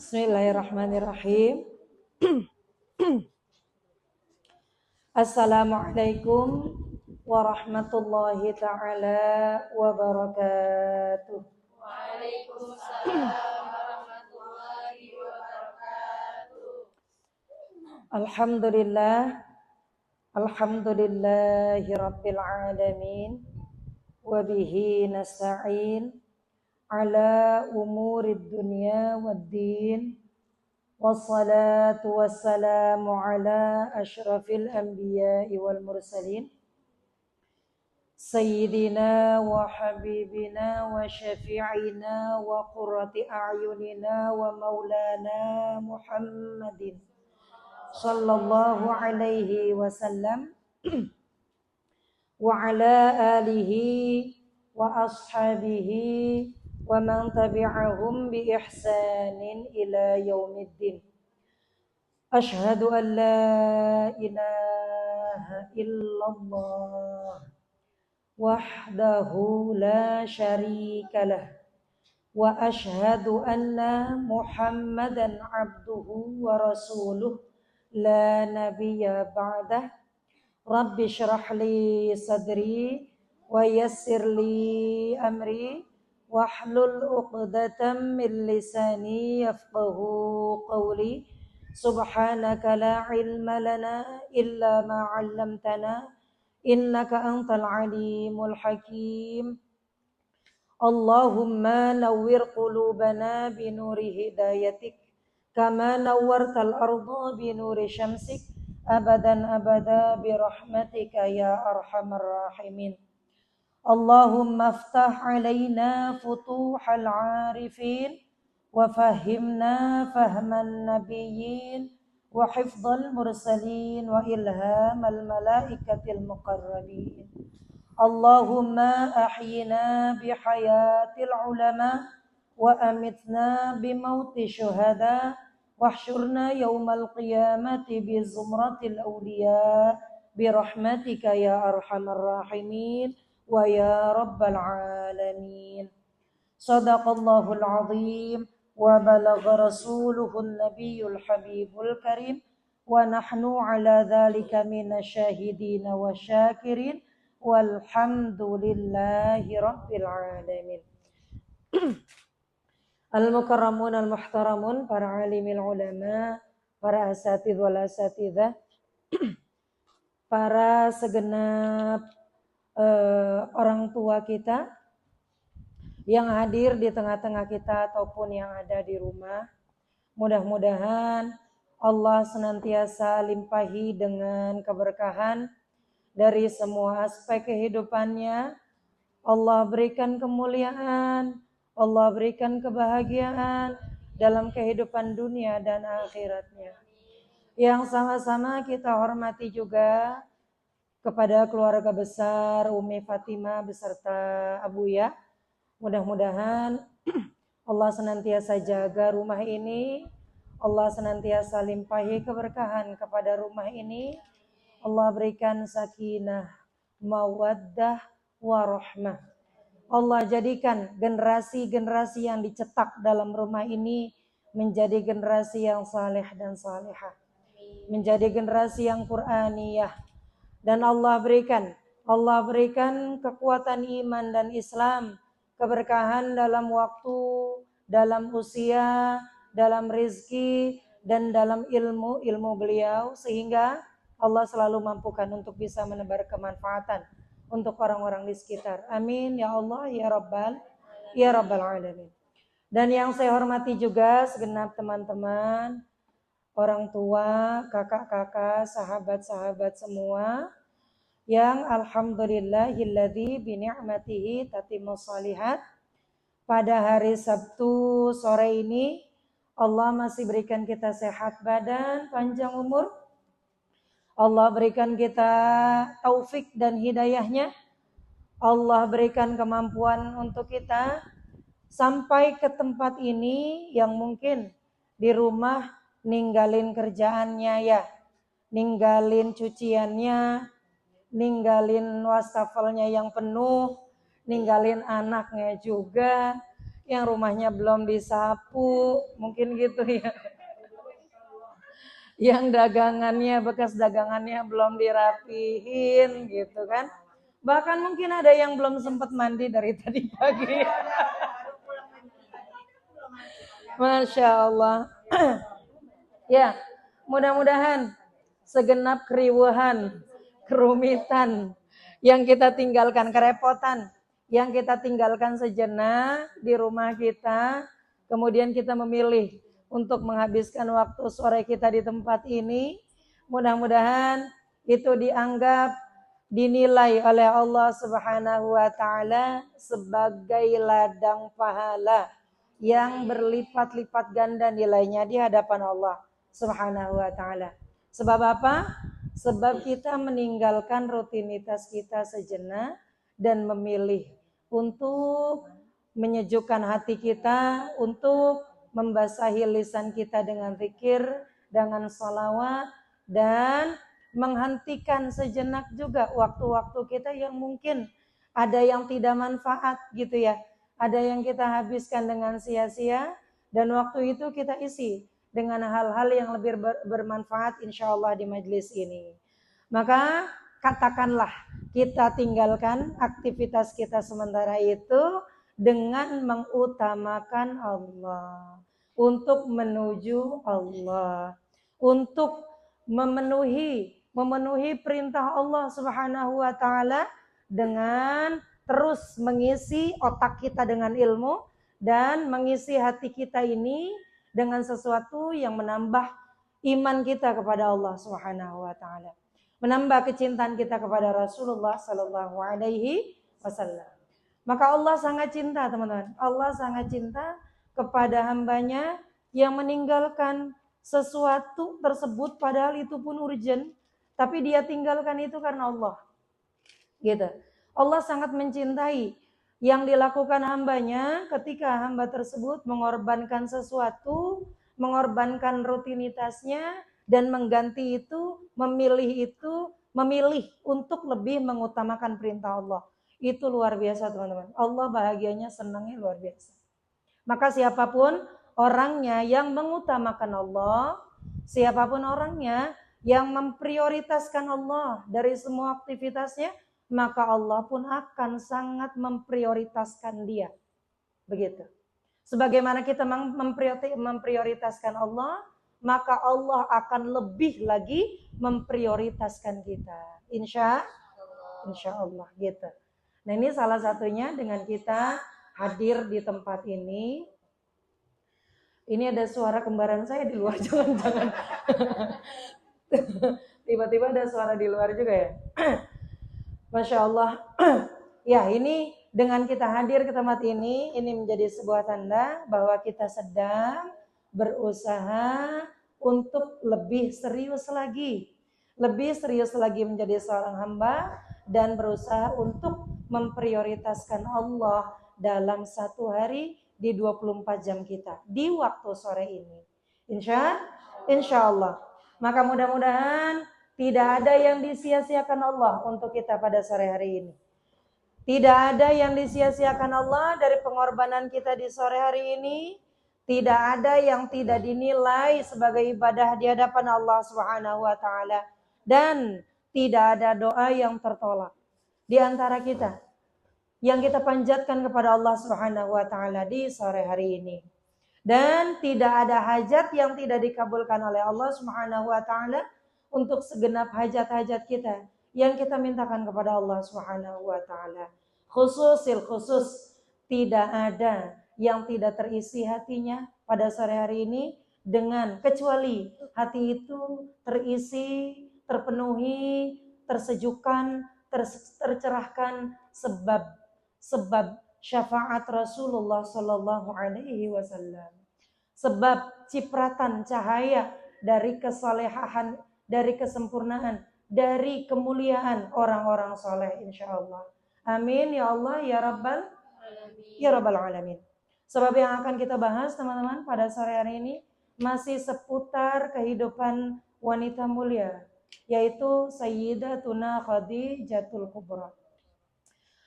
Bismillahirrahmanirrahim. Assalamualaikum warahmatullahi ta'ala wabarakatuh. Waalaikumsalam warahmatullahi wabarakatuh. Alhamdulillahi rabbil alamin. Wabihi nasta'in ala umurid dunya waddin. Wassalatu wassalamu ala ashrafil anbiya'i wal mursalin Sayyidina wa habibina wa syafi'ina wa qurrati a'yunina wa maulana Muhammadin sallallahu alaihi wasallam wa ala alihi wa ashabihi wa man tabi'ahum bi ihsanin ila yaumiddin. Asyhadu an la ilaha illallah wahdahu la syarikalah wa asyhadu anna Muhammadan abduhu wa rasuluh la nabiyya ba'dah. Rabbi syrah li sadri wa yassir li amri wahlul 'uqdatam min lisani yafqahu qawli. Subhanaka la ilma lana illa ma 'allamtana innaka antal alimul hakim. Allahumma nawwir qulubana binuri hidayatik kama nawwartal arda binuri syamsik abadan abada birahmatika ya arhamar rahimin. Allahumma aftah alaina futuhal arifin wa fahimna fahman nabiyyin wa hifdzal mursalin wa ilhamal malaikatil muqarrabin. Allahumma ahyina bihayatil ulama wa amitna bimauti syuhada wahsyurna yaumal qiyamati bi zumratil awliya birahmatika ya arhamar rahimin wa ya rabbal alamin. Sadaqallahul azim wa balagha rasuluhun nabiyyul habibul karim wa nahnu ala dhalika minasyahidin wa syakirin walhamdulillahi rabbil alamin. Al-mukarramun al-muhtaramun, para alimil ulama, para asatidz wal asatidzah, para segenap orang tua kita yang hadir di tengah-tengah kita ataupun yang ada di rumah. Mudah-mudahan Allah senantiasa limpahi dengan keberkahan dari semua aspek kehidupannya. Allah berikan kemuliaan, Allah berikan kebahagiaan dalam kehidupan dunia dan akhiratnya. Yang sama-sama kita hormati juga kepada keluarga besar Umi Fatimah beserta Abuya. Mudah-mudahan Allah senantiasa jaga rumah ini, Allah senantiasa limpahi keberkahan kepada rumah ini. Allah berikan sakinah, mawaddah, warahmah. Allah jadikan generasi-generasi yang dicetak dalam rumah ini menjadi generasi yang saleh dan salihah, menjadi generasi yang Qur'aniyah. Dan Allah berikan kekuatan iman dan Islam, keberkahan dalam waktu, dalam usia, dalam rizki, dan dalam ilmu beliau, sehingga Allah selalu mampukan untuk bisa menebar kemanfaatan untuk orang-orang di sekitar. Amin ya Allah ya Rabbal alamin. Dan yang saya hormati juga segenap teman-teman, orang tua, kakak-kakak, sahabat-sahabat semua yang alhamdulillahilladzi bi ni'matihi tatimmus shalihat. Pada hari Sabtu sore ini Allah masih berikan kita sehat badan, panjang umur. Allah berikan kita taufik dan hidayahnya. Allah berikan kemampuan untuk kita sampai ke tempat ini yang mungkin di rumah ninggalin kerjaannya ya, ninggalin cuciannya, ninggalin wastafelnya yang penuh, ninggalin anaknya juga, yang rumahnya belum disapu, mungkin gitu ya. Yang dagangannya, bekas dagangannya belum dirapihin gitu kan. Bahkan mungkin ada yang belum sempat mandi dari tadi pagi. Masya Allah. Ya, mudah-mudahan segenap keriuhan, kerumitan yang kita tinggalkan, kerepotan yang kita tinggalkan sejenak di rumah kita, kemudian kita memilih untuk menghabiskan waktu sore kita di tempat ini, mudah-mudahan itu dianggap, dinilai oleh Allah Subhanahu wa taala sebagai ladang pahala yang berlipat-lipat ganda nilainya di hadapan Allah Subhanahu wa taala. Sebab apa? Sebab kita meninggalkan rutinitas kita sejenak dan memilih untuk menyejukkan hati kita, untuk membasahi lisan kita dengan zikir, dengan salawat, dan menghentikan sejenak juga waktu-waktu kita yang mungkin ada yang tidak manfaat gitu ya. Ada yang kita habiskan dengan sia-sia dan waktu itu kita isi dengan hal-hal yang lebih bermanfaat insya Allah di majelis ini. Maka katakanlah kita tinggalkan aktivitas kita sementara itu dengan mengutamakan Allah, untuk menuju Allah, untuk memenuhi perintah Allah Subhanahu wa taala dengan terus mengisi otak kita dengan ilmu dan mengisi hati kita ini dengan sesuatu yang menambah iman kita kepada Allah Subhanahu wa taala, menambah kecintaan kita kepada Rasulullah sallallahu alaihi wasallam. Maka Allah sangat cinta, teman-teman. Allah sangat cinta kepada hambanya yang meninggalkan sesuatu tersebut padahal itu pun urgent, tapi dia tinggalkan itu karena Allah. Gitu. Allah sangat mencintai yang dilakukan hambanya ketika hamba tersebut mengorbankan sesuatu, mengorbankan rutinitasnya dan mengganti itu, memilih untuk lebih mengutamakan perintah Allah. Itu luar biasa, teman-teman. Allah bahagianya, senangnya luar biasa. Maka siapapun orangnya yang mengutamakan Allah, siapapun orangnya yang memprioritaskan Allah dari semua aktivitasnya, maka Allah pun akan sangat memprioritaskan dia. Begitu. Sebagaimana kita memprioritaskan Allah, maka Allah akan lebih lagi memprioritaskan kita. Insya Allah gitu. Nah ini salah satunya dengan kita hadir di tempat ini. Ini ada suara kembaran saya di luar, jangan-jangan. Tiba-tiba ada suara di luar juga ya. Masya Allah. Ya ini dengan kita hadir ke tempat ini menjadi sebuah tanda bahwa kita sedang berusaha untuk lebih serius lagi menjadi seorang hamba dan berusaha untuk memprioritaskan Allah dalam satu hari di 24 jam kita di waktu sore ini. Insya Allah. Maka mudah-mudahan tidak ada yang disia-siakan Allah untuk kita pada sore hari ini. Tidak ada yang disia-siakan Allah dari pengorbanan kita di sore hari ini. Tidak ada yang tidak dinilai sebagai ibadah di hadapan Allah Subhanahu wa taala. Dan tidak ada doa yang tertolak di antara kita yang kita panjatkan kepada Allah Subhanahu wa taala di sore hari ini. Dan tidak ada hajat yang tidak dikabulkan oleh Allah Subhanahu wa taala untuk segenap hajat-hajat kita yang kita mintakan kepada Allah Subhanahu wa taala. Khusus tidak ada yang tidak terisi hatinya pada sore hari ini dengan kecuali hati itu terisi, terpenuhi, tersejukkan, tercerahkan sebab syafaat Rasulullah sallallahu alaihi wasallam. Sebab cipratan cahaya dari kesalehan, dari kesempurnaan, dari kemuliaan orang-orang soleh insyaallah. Amin ya Allah ya Rabbal alamin. Sebab yang akan kita bahas teman-teman pada sore hari ini masih seputar kehidupan wanita mulia, yaitu Sayyidatuna Khadijatul Kubra.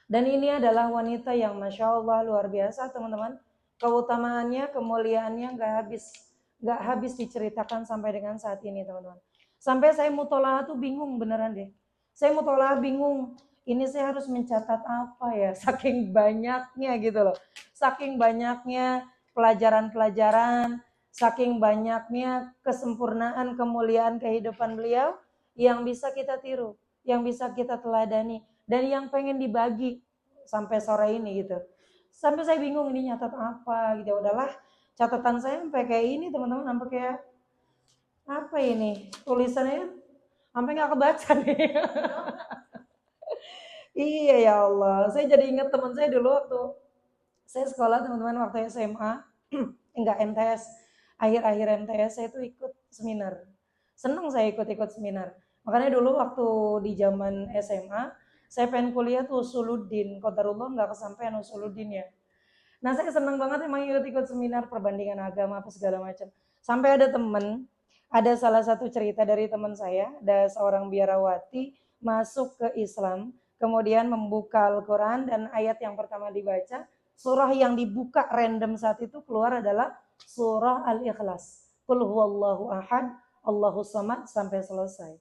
Dan ini adalah wanita yang Masya Allah luar biasa teman-teman. Keutamaannya, kemuliaannya nggak habis diceritakan sampai dengan saat ini, teman-teman. Sampai saya mutolaah tuh bingung beneran deh. Saya mutolaah bingung. Ini saya harus mencatat apa ya? Saking banyaknya gitu loh. Saking banyaknya pelajaran-pelajaran, saking banyaknya kesempurnaan, kemuliaan kehidupan beliau yang bisa kita tiru, yang bisa kita teladani, dan yang pengen dibagi sampai sore ini gitu. Sampai saya bingung ini nyatat apa gitu. Udahlah, catatan saya sampai kayak ini teman-teman, sampai kayak apa ini tulisannya sampai nggak kebaca nih. Iya ya Allah, saya jadi ingat teman saya dulu waktu saya sekolah, teman-teman, waktu SMA, enggak MTS, akhir-akhir MTS saya tuh ikut seminar. Seneng saya ikut-ikut seminar. Makanya dulu waktu di zaman SMA, saya pengen kuliah tuh Usuluddin, qadarullah nggak kesampaian Usuluddin ya. Nah saya seneng banget emang ikut-ikut seminar perbandingan agama apa segala macam. Sampai ada salah satu cerita dari teman saya, ada seorang biarawati masuk ke Islam, kemudian membuka Al-Quran dan ayat yang pertama dibaca, surah yang dibuka random saat itu keluar adalah surah Al-Ikhlas. Qul huwallahu ahad, Allahus samad sampai selesai.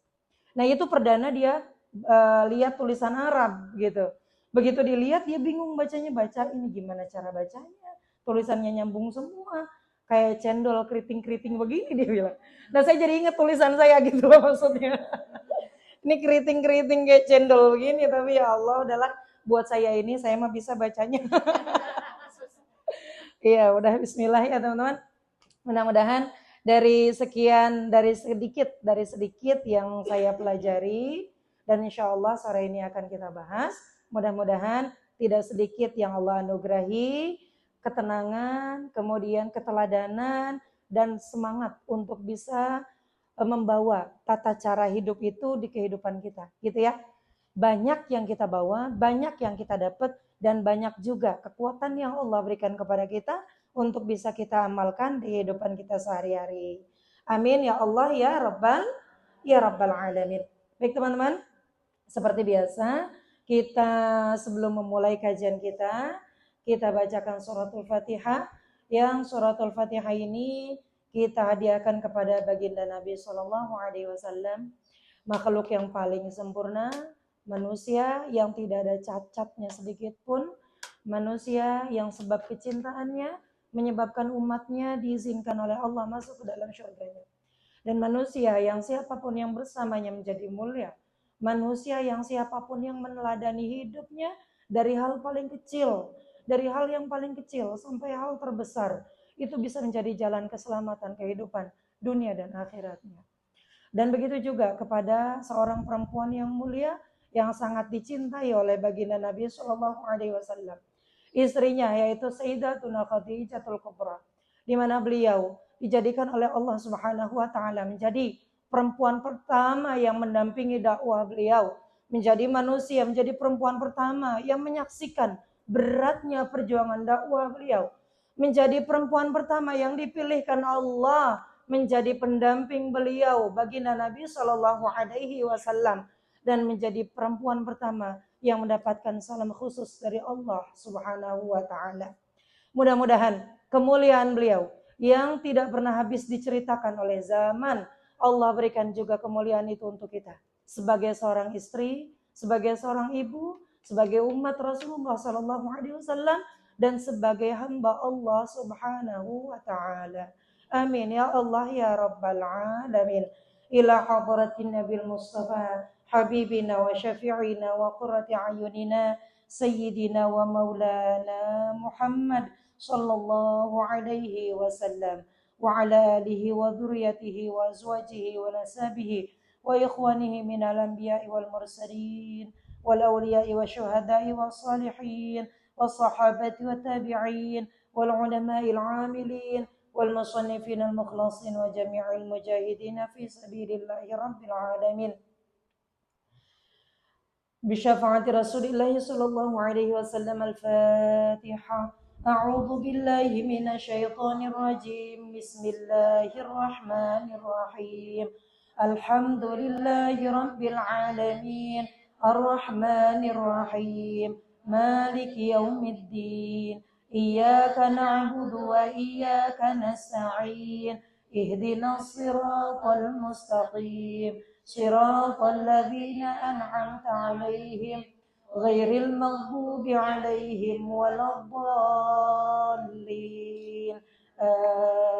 Nah itu perdana dia lihat tulisan Arab gitu. Begitu dilihat dia bingung bacanya, baca ini gimana cara bacanya, tulisannya nyambung semua, kayak cendol keriting-keriting begini dia bilang. Nah saya jadi ingat tulisan saya gitu loh maksudnya. Ini keriting-keriting kayak cendol begini, tapi ya Allah udahlah, buat saya ini saya mah bisa bacanya. Iya udah bismillah ya teman-teman. Mudah-mudahan dari sedikit yang saya pelajari, dan insya Allah sore ini akan kita bahas. Mudah-mudahan tidak sedikit yang Allah anugerahi ketenangan, kemudian keteladanan, dan semangat untuk bisa membawa tata cara hidup itu di kehidupan kita, gitu ya. Banyak yang kita bawa, banyak yang kita dapat, dan banyak juga kekuatan yang Allah berikan kepada kita untuk bisa kita amalkan di kehidupan kita sehari-hari. Amin ya Allah ya Rabbal alamin. Baik teman-teman, seperti biasa kita sebelum memulai kajian kita bacakan suratul Fatihah. Yang suratul Fatihah ini kita hadiahkan kepada baginda Nabi Shallallahu Alaihi Wasallam, makhluk yang paling sempurna, manusia yang tidak ada cacatnya sedikit pun, manusia yang sebab kecintaannya menyebabkan umatnya diizinkan oleh Allah masuk ke dalam syurganya. Dan manusia yang siapapun yang bersamanya menjadi mulia, manusia yang siapapun yang meneladani hidupnya dari hal paling kecil, dari hal yang paling kecil sampai hal terbesar, itu bisa menjadi jalan keselamatan kehidupan dunia dan akhiratnya. Dan begitu juga kepada seorang perempuan yang mulia yang sangat dicintai oleh baginda Nabi Shallallahu Alaihi Wasallam, istrinya yaitu Sayyidatuna Khadijatul Kubra, di mana beliau dijadikan oleh Allah Subhanahu Wa Taala menjadi perempuan pertama yang mendampingi dakwah beliau, menjadi manusia, menjadi perempuan pertama yang menyaksikan beratnya perjuangan dakwah beliau, menjadi perempuan pertama yang dipilihkan Allah menjadi pendamping beliau baginda Nabi Shallallahu Alaihi Wasallam, dan menjadi perempuan pertama yang mendapatkan salam khusus dari Allah Subhanahu Wa Taala. Mudah-mudahan kemuliaan beliau yang tidak pernah habis diceritakan oleh zaman, Allah berikan juga kemuliaan itu untuk kita sebagai seorang istri, sebagai seorang ibu, sebagai umat Rasulullah Sallallahu Alaihi Wasallam, dan sebagai hamba Allah Subhanahu Wa Taala. Amin ya Allah ya Rabbal Alamin. Ila hadratin Nabil Mustafa Habibina wa syafi'ina wa qurrati ayunina Sayyidina wa maulana Muhammad sallallahu alaihi wasallam wa ala alihi wa dhurriyyatihi wa azwajihi wa nasabihi wa ikhwanihi minal anbiya'i wal mursalin wal awliya'i wa syuhada'i wa salihin wa sahabati wa tabi'in wal ulama'il amilin wal musannifin al mukhlasin wa jami'il mujahidin fi sabilillahi rabbil alamin. بشفاعة رسول الله صلى الله عليه وسلم. الفاتحة. أعوذ بالله من الشيطان الرجيم. بسم الله الرحمن الرحيم. الحمد لله رب العالمين الرحمن الرحيم مالك يوم الدين إياك نعبد وإياك نستعين اهدنا الصراط المستقيم صراط الذين أنعمت عليهم غير المغضوب عليهم ولا الضالين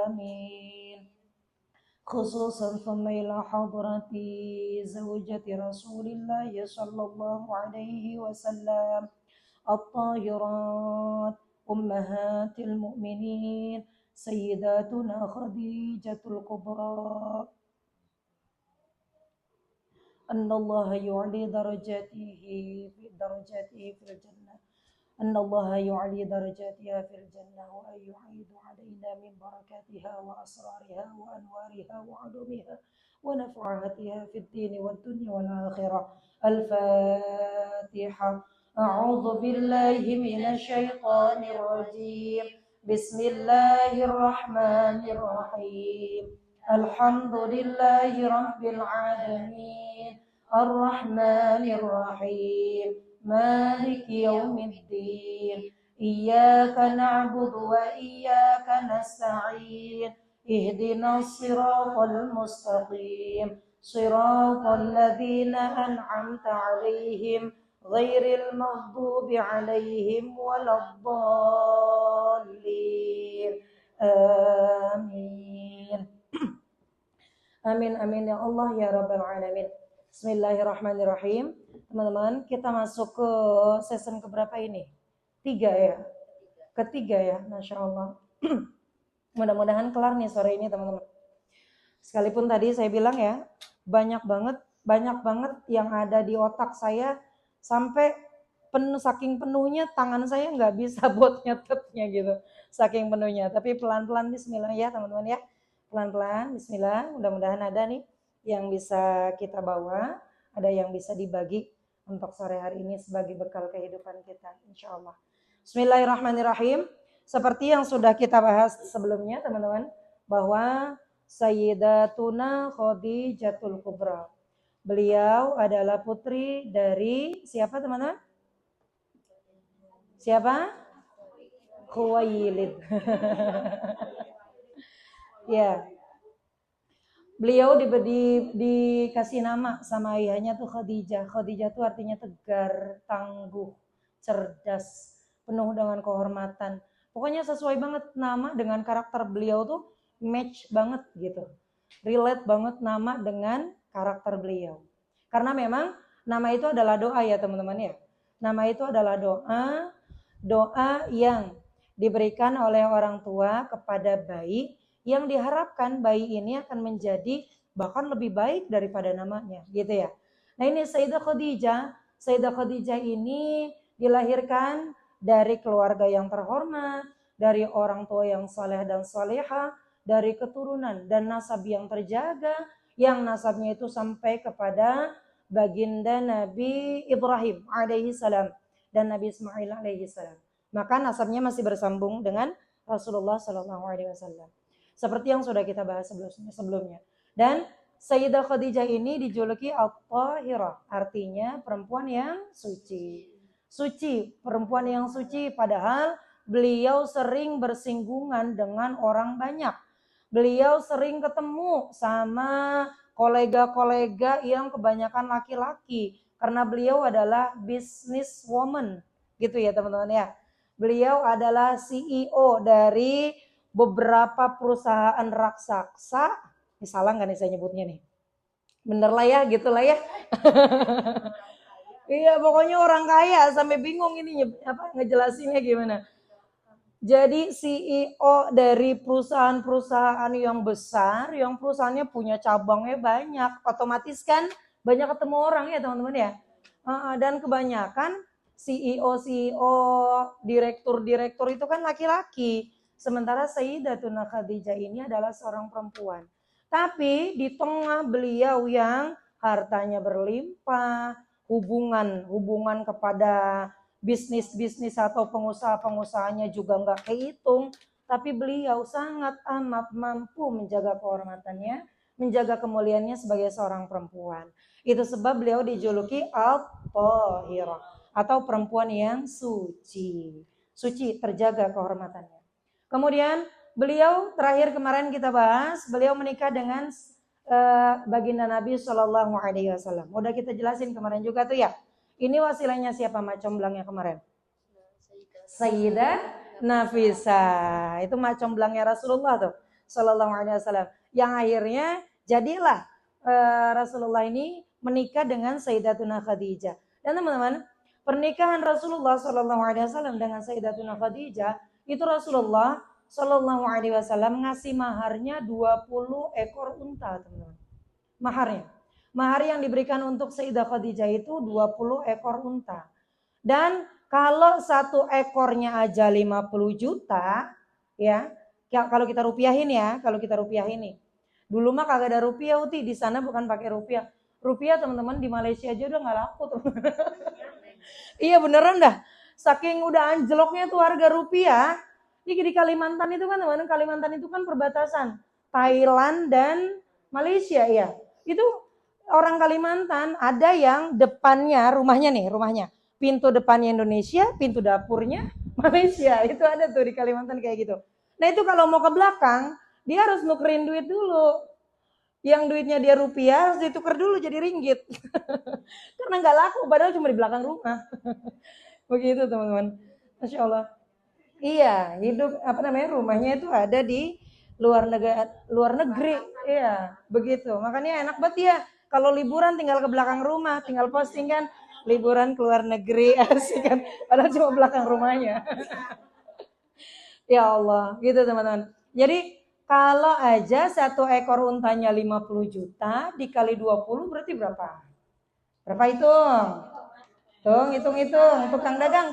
آمين. خصوصا ثم إلى حضرة زوجة رسول الله صلى الله عليه وسلم الطاهرات أمهات المؤمنين سيداتنا خديجة الكبرى أن الله يعلي درجاته في الجنة أن الله يعلي درجاتها في الجنة وأن يعيد علينا من بركاتها وأسرارها وأنوارها وعلومها ونفعاتها في الدين والدنيا والآخرة. الفاتحة. أعوذ بالله من الشيطان الرجيم. بسم الله الرحمن الرحيم. الحمد لله رب العالمين الرحمن الرحيم مالك يوم الدين إياك نعبد وإياك نستعين اهدنا الصراط المستقيم صراط الذين أنعمت عليهم غير المغضوب عليهم ولا الضالين آمين. Amin amin ya Allah ya Rabbal Alamin. Bismillahirrahmanirrahim. Teman-teman, kita masuk ke season keberapa ini? 3 ya? Ketiga ya, Masya Allah. Mudah-mudahan kelar nih sore ini teman-teman. Sekalipun tadi saya bilang ya, banyak banget yang ada di otak saya sampai penuh, saking penuhnya tangan saya nggak bisa buat nyetetnya gitu, saking penuhnya. Tapi pelan-pelan Bismillah ya teman-teman ya. Pelan-pelan, bismillah, mudah-mudahan ada nih yang bisa kita bawa, ada yang bisa dibagi untuk sore hari ini sebagai bekal kehidupan kita, insya Allah. Bismillahirrahmanirrahim. Seperti yang sudah kita bahas sebelumnya teman-teman, bahwa Sayyidatuna Khadijatul Kubra. Beliau adalah putri dari siapa teman-teman? Siapa? Khuwailid. Ya, beliau dikasih nama sama ayahnya tuh Khadijah. Khadijah tuh artinya tegar, tangguh, cerdas, penuh dengan kehormatan. Pokoknya sesuai banget nama dengan karakter beliau tuh match banget gitu. Relate banget nama dengan karakter beliau. Karena memang nama itu adalah doa ya teman-teman ya. Nama itu adalah doa yang diberikan oleh orang tua kepada bayi, yang diharapkan bayi ini akan menjadi bahkan lebih baik daripada namanya gitu ya. Nah ini Sayyidah Khadijah ini dilahirkan dari keluarga yang terhormat, dari orang tua yang saleh dan saleha, dari keturunan dan nasab yang terjaga, yang nasabnya itu sampai kepada baginda Nabi Ibrahim alaihi salam dan Nabi Ismail alaihi salam. Maka nasabnya masih bersambung dengan Rasulullah sallallahu alaihi wasallam. Seperti yang sudah kita bahas sebelumnya. Dan Sayyidah Khadijah ini dijuluki At-Tahirah, artinya perempuan yang suci. Suci, perempuan yang suci, padahal beliau sering bersinggungan dengan orang banyak. Beliau sering ketemu sama kolega-kolega yang kebanyakan laki-laki, karena beliau adalah business woman, gitu ya teman-teman ya. Beliau adalah CEO dari beberapa perusahaan raksasa, ini salah nggak nih saya nyebutnya nih? Bener lah ya, gitu lah ya. Iya, pokoknya orang kaya, sampai bingung ini ngejelasinnya gimana. Jadi CEO dari perusahaan-perusahaan yang besar, yang perusahaannya punya cabangnya banyak, otomatis kan banyak ketemu orang ya teman-teman ya. Dan kebanyakan CEO, direktur itu kan laki-laki. Sementara Sayyidatuna Khadijah ini adalah seorang perempuan. Tapi di tengah beliau yang hartanya berlimpah, hubungan kepada bisnis atau pengusaha-pengusahanya juga nggak kehitung. Tapi beliau sangat amat mampu menjaga kehormatannya, menjaga kemuliaannya sebagai seorang perempuan. Itu sebab beliau dijuluki At-Tahirah, atau perempuan yang suci. suci, terjaga kehormatannya. Kemudian beliau terakhir kemarin kita bahas, beliau menikah dengan baginda Nabi Shallallahu Alaihi Wasallam. Udah kita jelasin kemarin juga tuh ya. Ini wasilahnya siapa mak comblangnya kemarin? Sayyidah Nafisah. Itu mak comblangnya Rasulullah tuh Shallallahu Alaihi Wasallam. Yang akhirnya jadilah Rasulullah ini menikah dengan Sayyidatuna Khadijah. Dan teman-teman, pernikahan Rasulullah Shallallahu Alaihi Wasallam dengan Sayyidatuna Khadijah itu Rasulullah Shallallahu Alaihi Wasallam ngasih maharnya 20 ekor unta, teman-teman. Maharnya. Mahar yang diberikan untuk Sayyidah Khadijah itu 20 ekor unta. Dan kalau satu ekornya aja 50 juta, ya, kalau kita rupiahin ya, Dulu mah kagak ada rupiah, Uti. Di sana bukan pakai rupiah. Rupiah teman-teman di Malaysia aja udah nggak laku tuh. Iya beneran dah. Saking udah anjloknya tuh harga rupiah. Di Kalimantan itu kan teman-teman, Kalimantan itu kan perbatasan Thailand dan Malaysia ya. Itu orang Kalimantan ada yang depannya rumahnya. Pintu depannya Indonesia, pintu dapurnya Malaysia. Itu ada tuh di Kalimantan kayak gitu. Nah itu kalau mau ke belakang, dia harus nukerin duit dulu. Yang duitnya dia rupiah harus ditukar dulu jadi ringgit. Karena nggak laku, padahal cuma di belakang rumah. Begitu teman-teman. Masya Allah. Iya, hidup rumahnya itu ada di luar negeri. Iya, begitu. Makanya enak banget ya. Kalau liburan tinggal ke belakang rumah, tinggal posting kan liburan ke luar negeri, asik kan. Padahal cuma belakang rumahnya. Ya Allah, gitu teman-teman. Jadi kalau aja satu ekor untanya 50 juta dikali 20 berarti berapa? Berapa hitung? Hitung. Tukang dagang.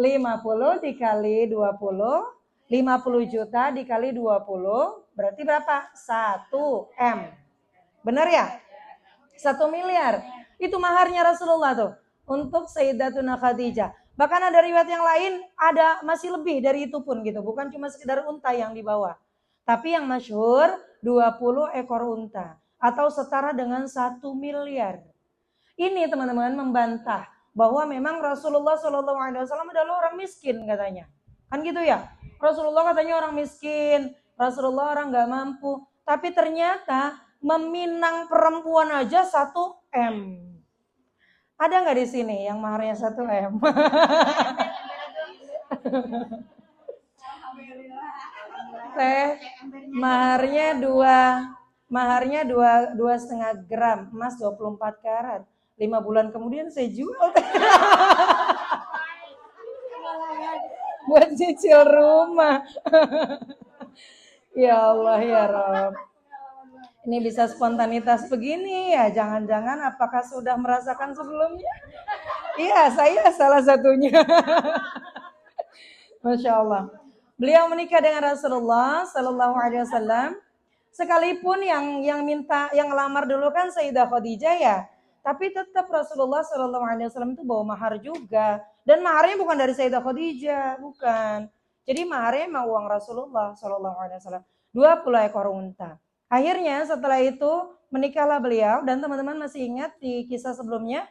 50 dikali 20, 50 juta dikali 20, berarti berapa? 1 M. Benar ya? 1 miliar. Itu maharnya Rasulullah tuh untuk Sayyidatuna Khadijah. Bahkan ada riwayat yang lain ada masih lebih dari itu pun gitu. Bukan cuma sekedar unta yang dibawa. Tapi yang masyhur 20 ekor unta atau setara dengan 1 miliar. Ini teman-teman membantah bahwa memang Rasulullah SAW adalah orang miskin katanya. Kan gitu ya. Rasulullah katanya orang miskin, Rasulullah orang nggak mampu. Tapi ternyata meminang perempuan aja 1 M. Ada nggak di sini yang maharnya 1 M? Teh, maharnya 2,5 gram, emas 24 karat. 5 bulan kemudian saya jual. Buat cicil rumah. Ya Allah ya Rob. Ini bisa spontanitas begini ya, jangan-jangan apakah sudah merasakan sebelumnya? Iya, saya salah satunya. Masya Allah. Beliau menikah dengan Rasulullah Sallallahu Alaihi Wasallam. Sekalipun yang ngelamar dulu kan Sayyidah Khadijah ya, tapi tetap Rasulullah Sallallahu Alaihi Wasallam itu bawa mahar juga. Dan maharnya bukan dari Sayyidah Khadijah, bukan. Jadi maharnya emang uang Rasulullah Sallallahu Alaihi Wasallam. 20 ekor unta. Akhirnya setelah itu menikahlah beliau, dan teman-teman masih ingat di kisah sebelumnya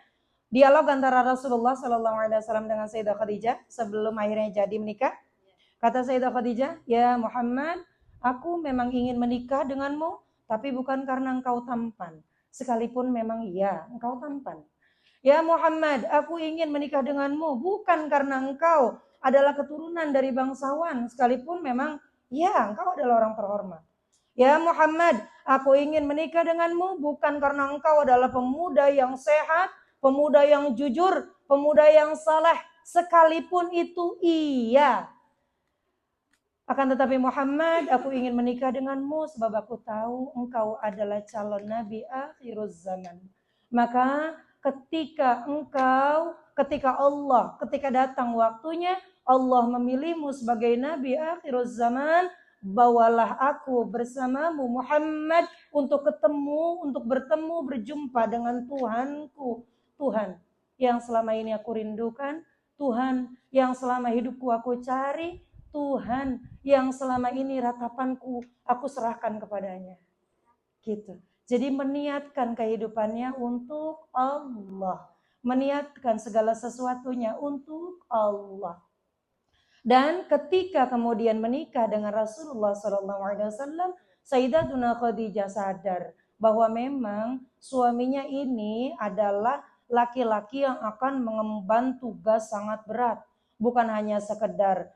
dialog antara Rasulullah Sallallahu Alaihi Wasallam dengan Sayyidah Khadijah sebelum akhirnya jadi menikah. Kata Sayyidah Khadijah, ya Muhammad, aku memang ingin menikah denganmu, tapi bukan karena engkau tampan. Sekalipun memang iya, engkau tampan. Ya Muhammad, aku ingin menikah denganmu, bukan karena engkau adalah keturunan dari bangsawan. Sekalipun memang, ya engkau adalah orang terhormat. Ya Muhammad, aku ingin menikah denganmu, bukan karena engkau adalah pemuda yang sehat, pemuda yang jujur, pemuda yang saleh. Sekalipun itu iya. Akan tetapi Muhammad, aku ingin menikah denganmu sebab aku tahu engkau adalah calon Nabi akhiruz zaman. Maka ketika datang waktunya, Allah memilihmu sebagai Nabi akhiruz zaman, bawalah aku bersamamu Muhammad untuk bertemu, berjumpa dengan Tuhanku. Tuhan yang selama ini aku rindukan, Tuhan yang selama hidupku aku cari, Tuhan yang selama ini ratapanku aku serahkan kepadanya. Gitu. Jadi meniatkan kehidupannya untuk Allah. Meniatkan segala sesuatunya untuk Allah. Dan ketika kemudian menikah dengan Rasulullah SAW, Sayyidatuna Khadijah sadar bahwa memang suaminya ini adalah laki-laki yang akan mengemban tugas sangat berat. Bukan hanya sekedar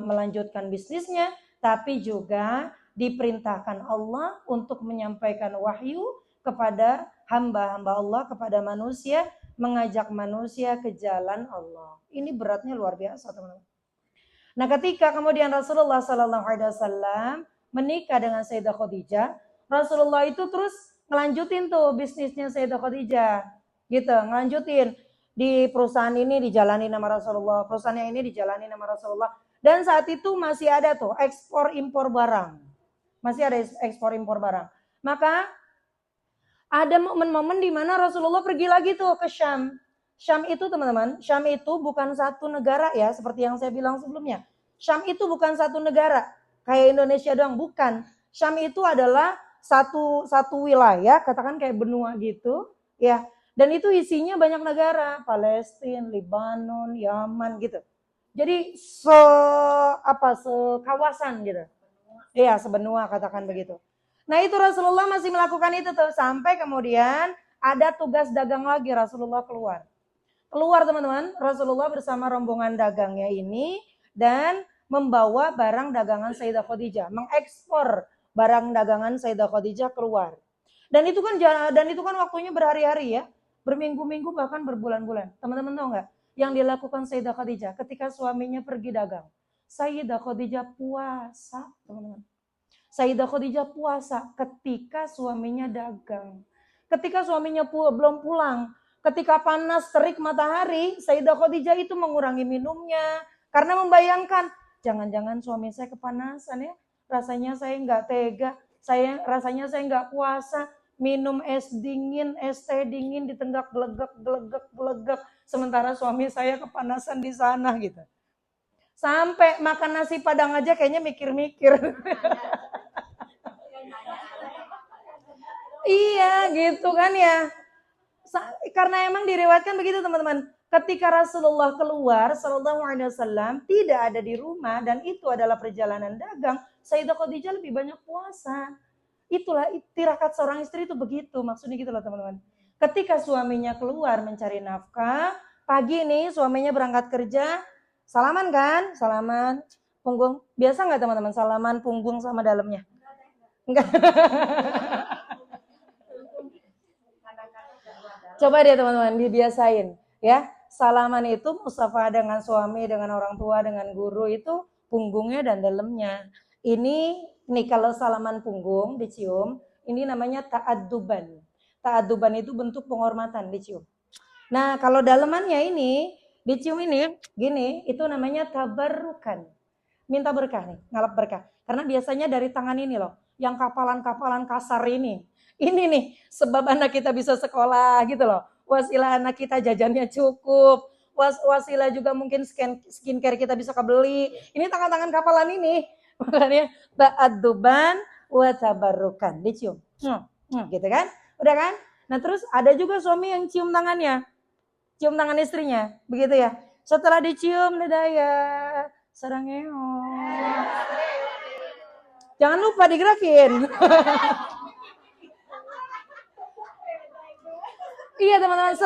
melanjutkan bisnisnya, tapi juga diperintahkan Allah untuk menyampaikan wahyu kepada hamba-hamba Allah, kepada manusia, mengajak manusia ke jalan Allah. Ini beratnya luar biasa, teman-teman. Nah, ketika kemudian Rasulullah SAW menikah dengan Sayyidah Khadijah, Rasulullah itu terus ngelanjutin tuh bisnisnya Sayyidah Khadijah, gitu, ngelanjutin di perusahaan ini dijalani nama Rasulullah, perusahaan yang ini dijalani nama Rasulullah. Dan saat itu masih ada tuh ekspor impor barang, masih ada ekspor impor barang. Maka ada momen-momen di mana Rasulullah pergi lagi tuh ke Syam. Syam itu teman-teman, Syam itu bukan satu negara ya, seperti yang saya bilang sebelumnya. Syam itu bukan satu negara, kayak Indonesia doang, bukan. Syam itu adalah satu wilayah, katakan kayak benua gitu, ya. Dan itu isinya banyak negara, Palestina, Lebanon, Yaman gitu. Jadi sekawasan gitu. Iya, sebenua katakan begitu. Nah, itu Rasulullah masih melakukan itu tuh sampai kemudian ada tugas dagang lagi, Rasulullah keluar. Keluar teman-teman, Rasulullah bersama rombongan dagangnya ini dan membawa barang dagangan Sayyidah Khadijah, mengekspor barang dagangan Sayyidah Khadijah keluar. Dan itu kan waktunya berhari-hari ya, berminggu-minggu bahkan berbulan-bulan. Teman-teman tahu nggak yang dilakukan Sayyidah Khadijah ketika suaminya pergi dagang? Sayyidah Khadijah puasa, teman-teman. Sayyidah Khadijah puasa ketika suaminya dagang. Ketika suaminya belum pulang, ketika panas terik matahari, Sayyidah Khadijah itu mengurangi minumnya karena membayangkan jangan-jangan suami saya kepanasan ya, rasanya saya nggak tega, rasanya saya nggak puasa, minum es teh dingin ditenggak gelegek, sementara suami saya kepanasan di sana gitu. Sampai makan nasi padang aja kayaknya mikir-mikir. Iya gitu kan ya. Karena emang diriwayatkan begitu teman-teman. Ketika Rasulullah keluar sallallahu alaihi wasallam tidak ada di rumah dan itu adalah perjalanan dagang, Sayyidah Khadijah lebih banyak puasa. Itulah tirakat seorang istri itu begitu, maksudnya gitu loh teman-teman. Ketika suaminya keluar mencari nafkah, pagi nih suaminya berangkat kerja, salaman kan? Salaman punggung. Biasa nggak teman-teman salaman punggung sama dalamnya? Enggak. Coba deh teman-teman dibiasain ya. Salaman itu musafaha dengan suami, dengan orang tua, dengan guru itu punggungnya dan dalamnya. Ini nih kalau salaman punggung dicium, ini namanya ta'adduban. Ta'adduban itu bentuk penghormatan dicium. Nah, kalau dalamannya ini dicium ini gini, itu namanya tabarrukan. Minta berkah nih, ngalap berkah. Karena biasanya dari tangan ini loh, yang kapalan-kapalan kasar ini. Ini nih sebab anak kita bisa sekolah gitu loh. Wasilah anak kita jajannya cukup. Wasilah juga mungkin skincare kita bisa kebeli. Ini tangan-tangan kapalan ini. Makanya ta'adduban wa tabarrukan. Dicium. Gitu kan? Udah kan? Nah terus ada juga suami yang cium tangannya. Cium tangan istrinya. Begitu ya. Setelah dicium, dadah ya. Sarangeo. Jangan lupa digerakin. Iya teman-teman,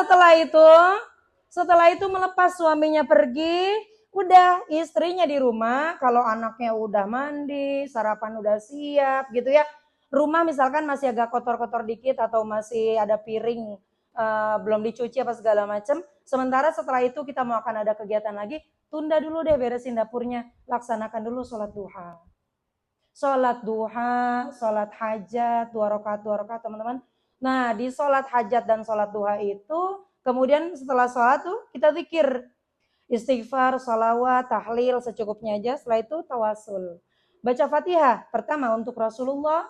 setelah itu melepas suaminya pergi, udah istrinya di rumah, kalau anaknya udah mandi, sarapan udah siap gitu ya. Rumah misalkan masih agak kotor-kotor dikit atau masih ada piring belum dicuci apa segala macam. Sementara setelah itu kita mau akan ada kegiatan lagi, tunda dulu deh beresin dapurnya, laksanakan dulu sholat duha. Sholat hajat, 2 rakaat teman-teman. Nah di sholat hajat dan sholat duha itu, kemudian setelah sholat tuh kita zikir. Istighfar, salawat, tahlil secukupnya aja, setelah itu tawasul. Baca Fatihah, pertama untuk Rasulullah,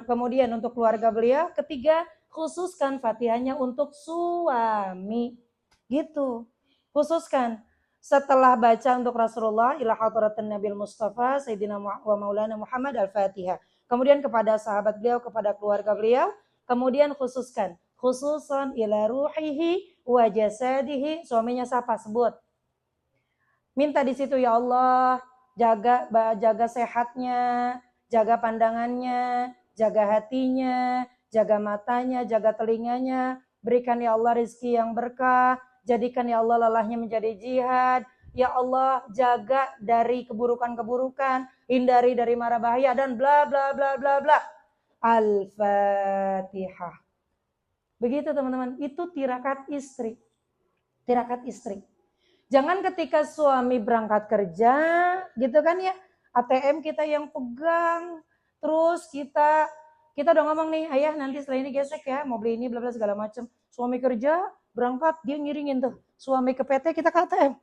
kemudian untuk keluarga beliau, ketiga khususkan Fatihahnya untuk suami. Gitu, khususkan. Setelah baca untuk Rasulullah, ila hadratin Nabil Mustafa, Sayyidina wa Maulana Muhammad Al-Fatihah. Kemudian kepada sahabat beliau, kepada keluarga beliau, kemudian khususkan. Khususan ila ruhihi wa jasadihi, suaminya siapa? Sebut. Minta di situ, ya Allah, jaga sehatnya, jaga pandangannya, jaga hatinya, jaga matanya, jaga telinganya. Berikan ya Allah rezeki yang berkah. Jadikan ya Allah lelahnya menjadi jihad. Ya Allah, jaga dari keburukan-keburukan, hindari dari mara bahaya dan bla bla bla bla bla. Al-Fatihah. Begitu teman-teman, itu tirakat istri. Tirakat istri. Jangan ketika suami berangkat kerja, gitu kan ya, ATM kita yang pegang, terus kita udah ngomong nih, ayah nanti setelah ini gesek ya, mau beli ini bla bla segala macam. Suami kerja, berangkat, dia ngiringin tuh. Suami ke PT, kita ke ATM.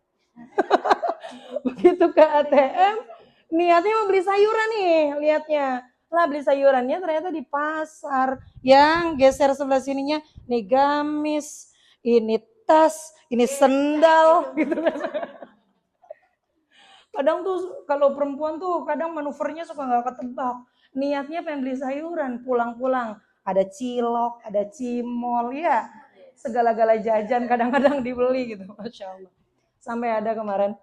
Begitu ke ATM, niatnya mau beli sayuran nih, lihatnya. Lah beli sayurannya ternyata di pasar. Yang geser sebelah sininya, nih gamis, ini tas, ini sendal gitu kan. Kadang tuh kalau perempuan tuh kadang manuvernya suka nggak ketebak. Niatnya pengen beli sayuran, pulang-pulang ada cilok, ada cimol ya. Segala-gala jajan kadang-kadang dibeli gitu, Masya Allah. Sampai ada kemarin,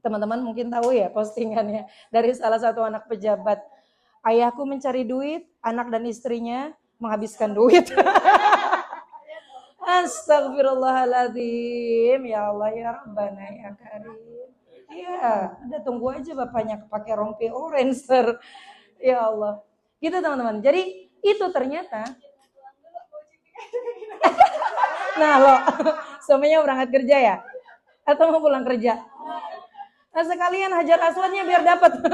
teman-teman mungkin tahu ya postingannya dari salah satu anak pejabat. Ayahku mencari duit, anak dan istrinya menghabiskan duit. Astagfirullahaladzim. Ya Allah ya Rabbana ya Karim. Iya, udah tunggu aja bapaknya pakai rompi orange. Ya Allah. Gitu teman-teman. Jadi itu ternyata. Nah lo, suaminya berangkat kerja ya? Atau mau pulang kerja? Nah sekalian hajar aswadnya biar dapat.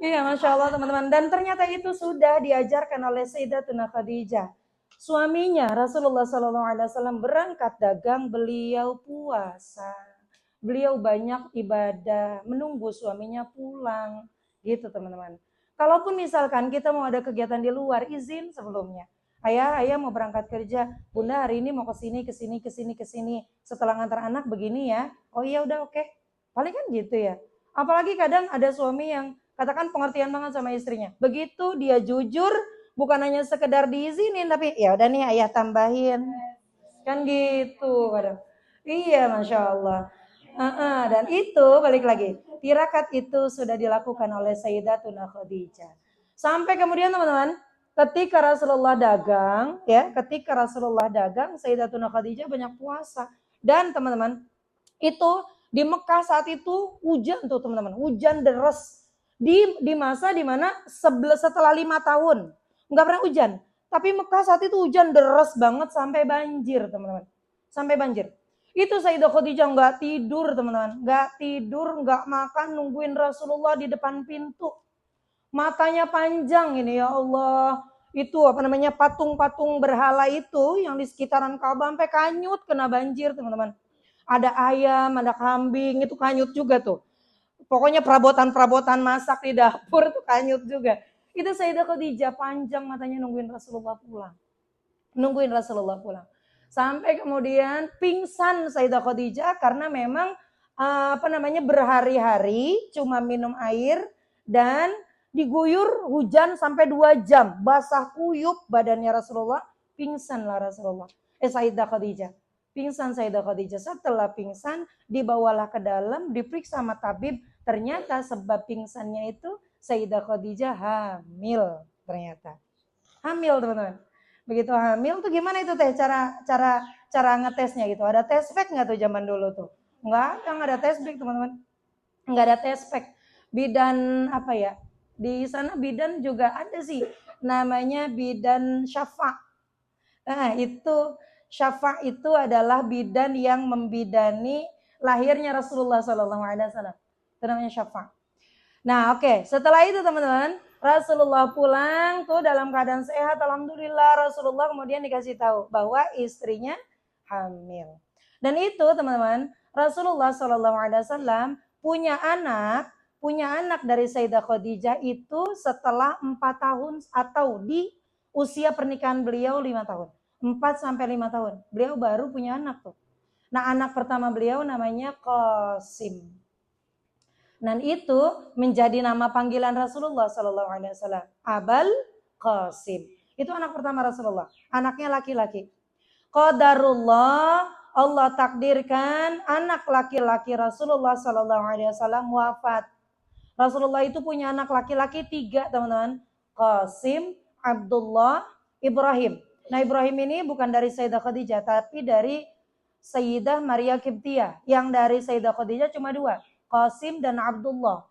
Iya, Masya Allah teman-teman. Dan ternyata itu sudah diajarkan oleh Sayyidatuna Khadijah. Suaminya Rasulullah SAW berangkat dagang, beliau puasa. Beliau banyak ibadah, menunggu suaminya pulang. Gitu teman-teman. Kalaupun misalkan kita mau ada kegiatan di luar, izin sebelumnya. Ayah mau berangkat kerja. Bunda hari ini mau kesini. Setelah ngantar anak begini ya. Oh iya udah oke. Paling kan gitu ya. Apalagi kadang ada suami yang katakan pengertian banget sama istrinya. Begitu dia jujur, bukan hanya sekedar diizinin, tapi ya udah nih ayah tambahin. Kan gitu kadang. Iya, Masya Allah. Dan itu balik lagi, tirakat itu sudah dilakukan oleh Sayyidatuna Khadijah. Sampai kemudian teman-teman, ketika Rasulullah dagang, Sayyidatuna Khadijah banyak puasa. Dan teman-teman, itu di Mekah saat itu hujan tuh teman-teman, hujan deras. Di masa dimana setelah 5 tahun nggak pernah hujan, tapi Mekah saat itu hujan deras banget sampai banjir teman-teman, sampai banjir. Itu Sayyidah Khadijah nggak tidur teman-teman, nggak makan, nungguin Rasulullah di depan pintu, matanya panjang ini ya Allah. Itu patung-patung berhala itu yang di sekitaran Ka'bah sampai kanyut kena banjir teman-teman. Ada ayam, ada kambing, itu kanyut juga tuh. Pokoknya perabotan-perabotan masak di dapur itu kanyut juga. Itu Sayyidah Khadijah panjang matanya nungguin Rasulullah pulang. Sampai kemudian pingsan Sayyidah Khadijah karena memang berhari-hari cuma minum air dan diguyur hujan sampai 2 jam. Basah kuyup badannya Rasulullah, pingsanlah Rasulullah. Sayyidah Khadijah. Pingsan Sayyidah Khadijah. Setelah pingsan dibawalah ke dalam, diperiksa sama tabib. Ternyata sebab pingsannya itu Sayyidah Khadijah hamil ternyata. Hamil teman-teman. Begitu hamil tuh gimana itu teh cara ngetesnya gitu. Ada test pack nggak tuh zaman dulu tuh? Nggak ada test pack teman-teman. Nggak ada test pack. Bidan apa ya? Di sana bidan juga ada sih. Namanya bidan syafa'. Nah itu syafa' itu adalah bidan yang membidani lahirnya Rasulullah SAW. Itu namanya syafa'. Nah oke, setelah itu teman-teman, Rasulullah pulang tuh dalam keadaan sehat, alhamdulillah. Rasulullah kemudian dikasih tahu bahwa istrinya hamil. Dan itu teman-teman, Rasulullah SAW punya anak dari Sayyidah Khadijah itu setelah 4 tahun atau di usia pernikahan beliau 5 tahun. 4-5 tahun. Beliau baru punya anak tuh. Nah anak pertama beliau namanya Qasim. Dan itu menjadi nama panggilan Rasulullah SAW. Abul Qasim. Itu anak pertama Rasulullah. Anaknya laki-laki. Qadarullah Allah takdirkan anak laki-laki Rasulullah Sallallahu Alaihi Wasallam wafat. Rasulullah itu punya anak laki-laki 3 teman-teman. Qasim, Abdullah, Ibrahim. Nah Ibrahim ini bukan dari Sayyidah Khadijah tapi dari Sayyidah Maria Qibtiyah. Yang dari Sayyidah Khadijah cuma 2. Qasim dan Abdullah.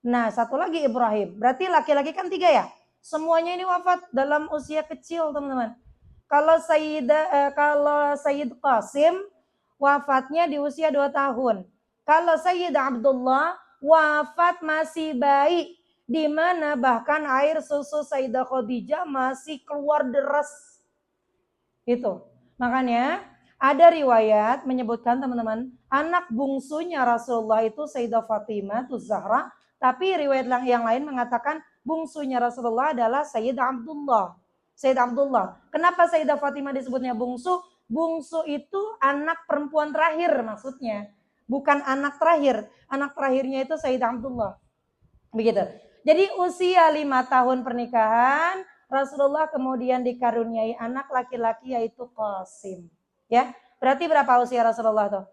Nah satu lagi Ibrahim. Berarti laki-laki kan 3 ya. Semuanya ini wafat dalam usia kecil teman-teman. Kalau Sayyid Qasim wafatnya di usia 2 tahun. Kalau Sayyid Abdullah wafat masih bayi, di mana bahkan air susu Sayyidah Khadijah masih keluar deras. Itu. Makanya ada riwayat menyebutkan teman-teman, anak bungsunya Rasulullah itu Sayyidah Fatimah Zahra, tapi riwayat yang lain mengatakan bungsunya Rasulullah adalah Sayyid Abdullah. Sayyid Abdullah. Kenapa Sayyidah Fatimah disebutnya bungsu? Bungsu itu anak perempuan terakhir maksudnya. Bukan anak terakhir. Anak terakhirnya itu Sayyid Abdullah. Begitu. Jadi usia 5 tahun pernikahan, Rasulullah kemudian dikaruniai anak laki-laki yaitu Qasim. Ya, berarti berapa usia Rasulullah tuh?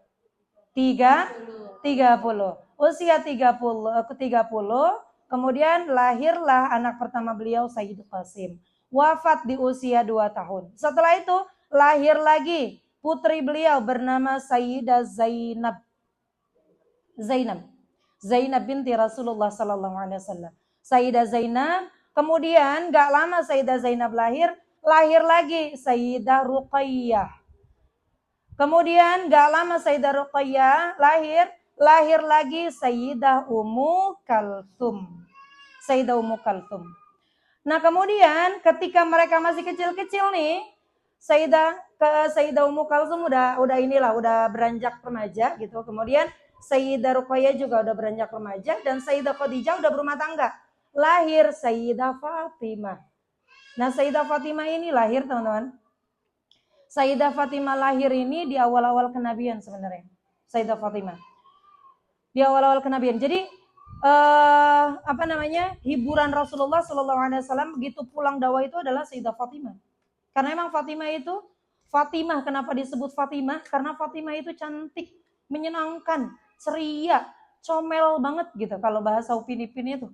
30. Usia 30, kemudian lahirlah anak pertama beliau Sayyid Qasim. Wafat di usia 2 tahun. Setelah itu lahir lagi putri beliau bernama Sayyidah Zainab binti Rasulullah Sallallahu Alaihi Wasallam. Sayyidah Zainab, kemudian gak lama Sayyidah Zainab lahir lagi Sayyidah Ruqayyah. Kemudian gak lama Sayyidah Ruqayyah lahir lagi Sayyidah Ummu Kalthum. Sayyidah Ummu Kalthum. Nah kemudian ketika mereka masih kecil-kecil nih, Sayyidah Ummu Kalthum udah beranjak remaja gitu. Kemudian Sayyidah Ruqayyah juga udah beranjak remaja dan Sayyidah Khadijah udah berumah tangga. Lahir Sayyidah Fatimah. Nah Sayyidah Fatimah ini lahir teman-teman. Sayyidah Fatimah lahir ini di awal-awal kenabian sebenarnya. Sayyidah Fatimah. Di awal-awal kenabian. Jadi hiburan Rasulullah Sallallahu Alaihi Wasallam begitu pulang dakwah itu adalah Sayyidah Fatimah. Karena emang Fatimah kenapa disebut Fatimah? Karena Fatimah itu cantik, menyenangkan, ceria, comel banget gitu kalau bahasa Upin Ipin itu.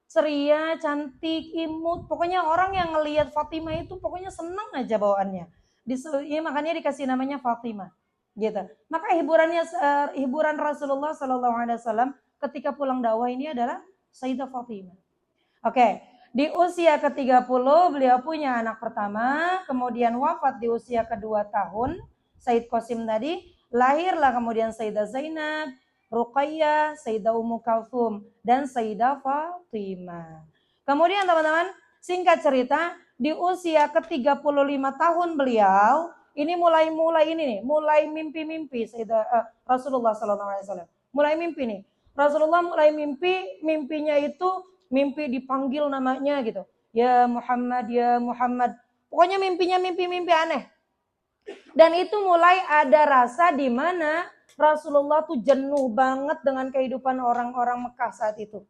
Ceria, cantik, imut. Pokoknya orang yang ngelihat Fatimah itu pokoknya senang aja bawaannya. Makanya dikasih namanya Fatimah. Gitu. Maka hiburan Rasulullah Sallallahu Alaihi Wasallam ketika pulang dakwah ini adalah Sayyidah Fatimah. Oke, di usia ke-30 beliau punya anak pertama, kemudian wafat di usia ke-2 tahun. Sayyid Qasim tadi, lahirlah kemudian Sayyidah Zainab, Ruqayyah, Sayyidah Ummu Kalthum, dan Sayyidah Fatimah. Kemudian teman-teman, singkat cerita, di usia ke-35 tahun beliau, ini mulai mimpi-mimpi Rasulullah SAW. Mulai mimpi nih. Rasulullah mulai mimpinya itu mimpi dipanggil namanya gitu. Ya Muhammad. Pokoknya mimpinya mimpi-mimpi aneh. Dan itu mulai ada rasa di mana Rasulullah tuh jenuh banget dengan kehidupan orang-orang Mekah saat itu.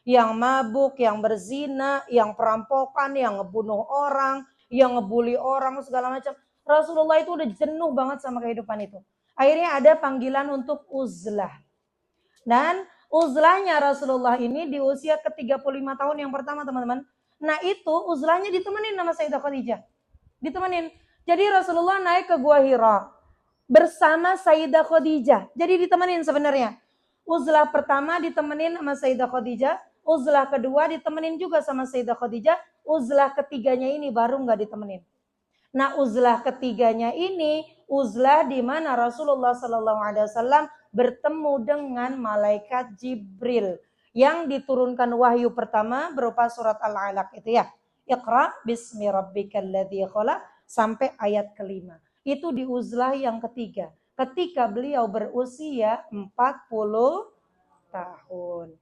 Yang mabuk, yang berzina, yang perampokan, yang ngebunuh orang, yang ngebully orang, segala macam. Rasulullah itu udah jenuh banget sama kehidupan itu. Akhirnya ada panggilan untuk uzlah. Dan uzlahnya Rasulullah ini di usia ke-35 tahun yang pertama teman-teman. Nah itu uzlahnya ditemenin sama Sayyidah Khadijah. Ditemenin. Jadi Rasulullah naik ke Gua Hira bersama Sayyidah Khadijah. Jadi ditemenin sebenarnya. Uzlah pertama ditemenin sama Sayyidah Khadijah. Uzlah kedua ditemenin juga sama Sayyidah Khadijah. Uzlah ketiganya ini baru nggak ditemenin. Nah uzlah ketiganya ini uzlah di mana Rasulullah Sallallahu Alaihi Wasallam bertemu dengan malaikat Jibril yang diturunkan wahyu pertama berupa surat Al-Alaq itu ya. Iqra bismi rabbikal ladzi khalaq sampai ayat kelima. Itu di uzlah yang ketiga. Ketika beliau berusia 40 tahun.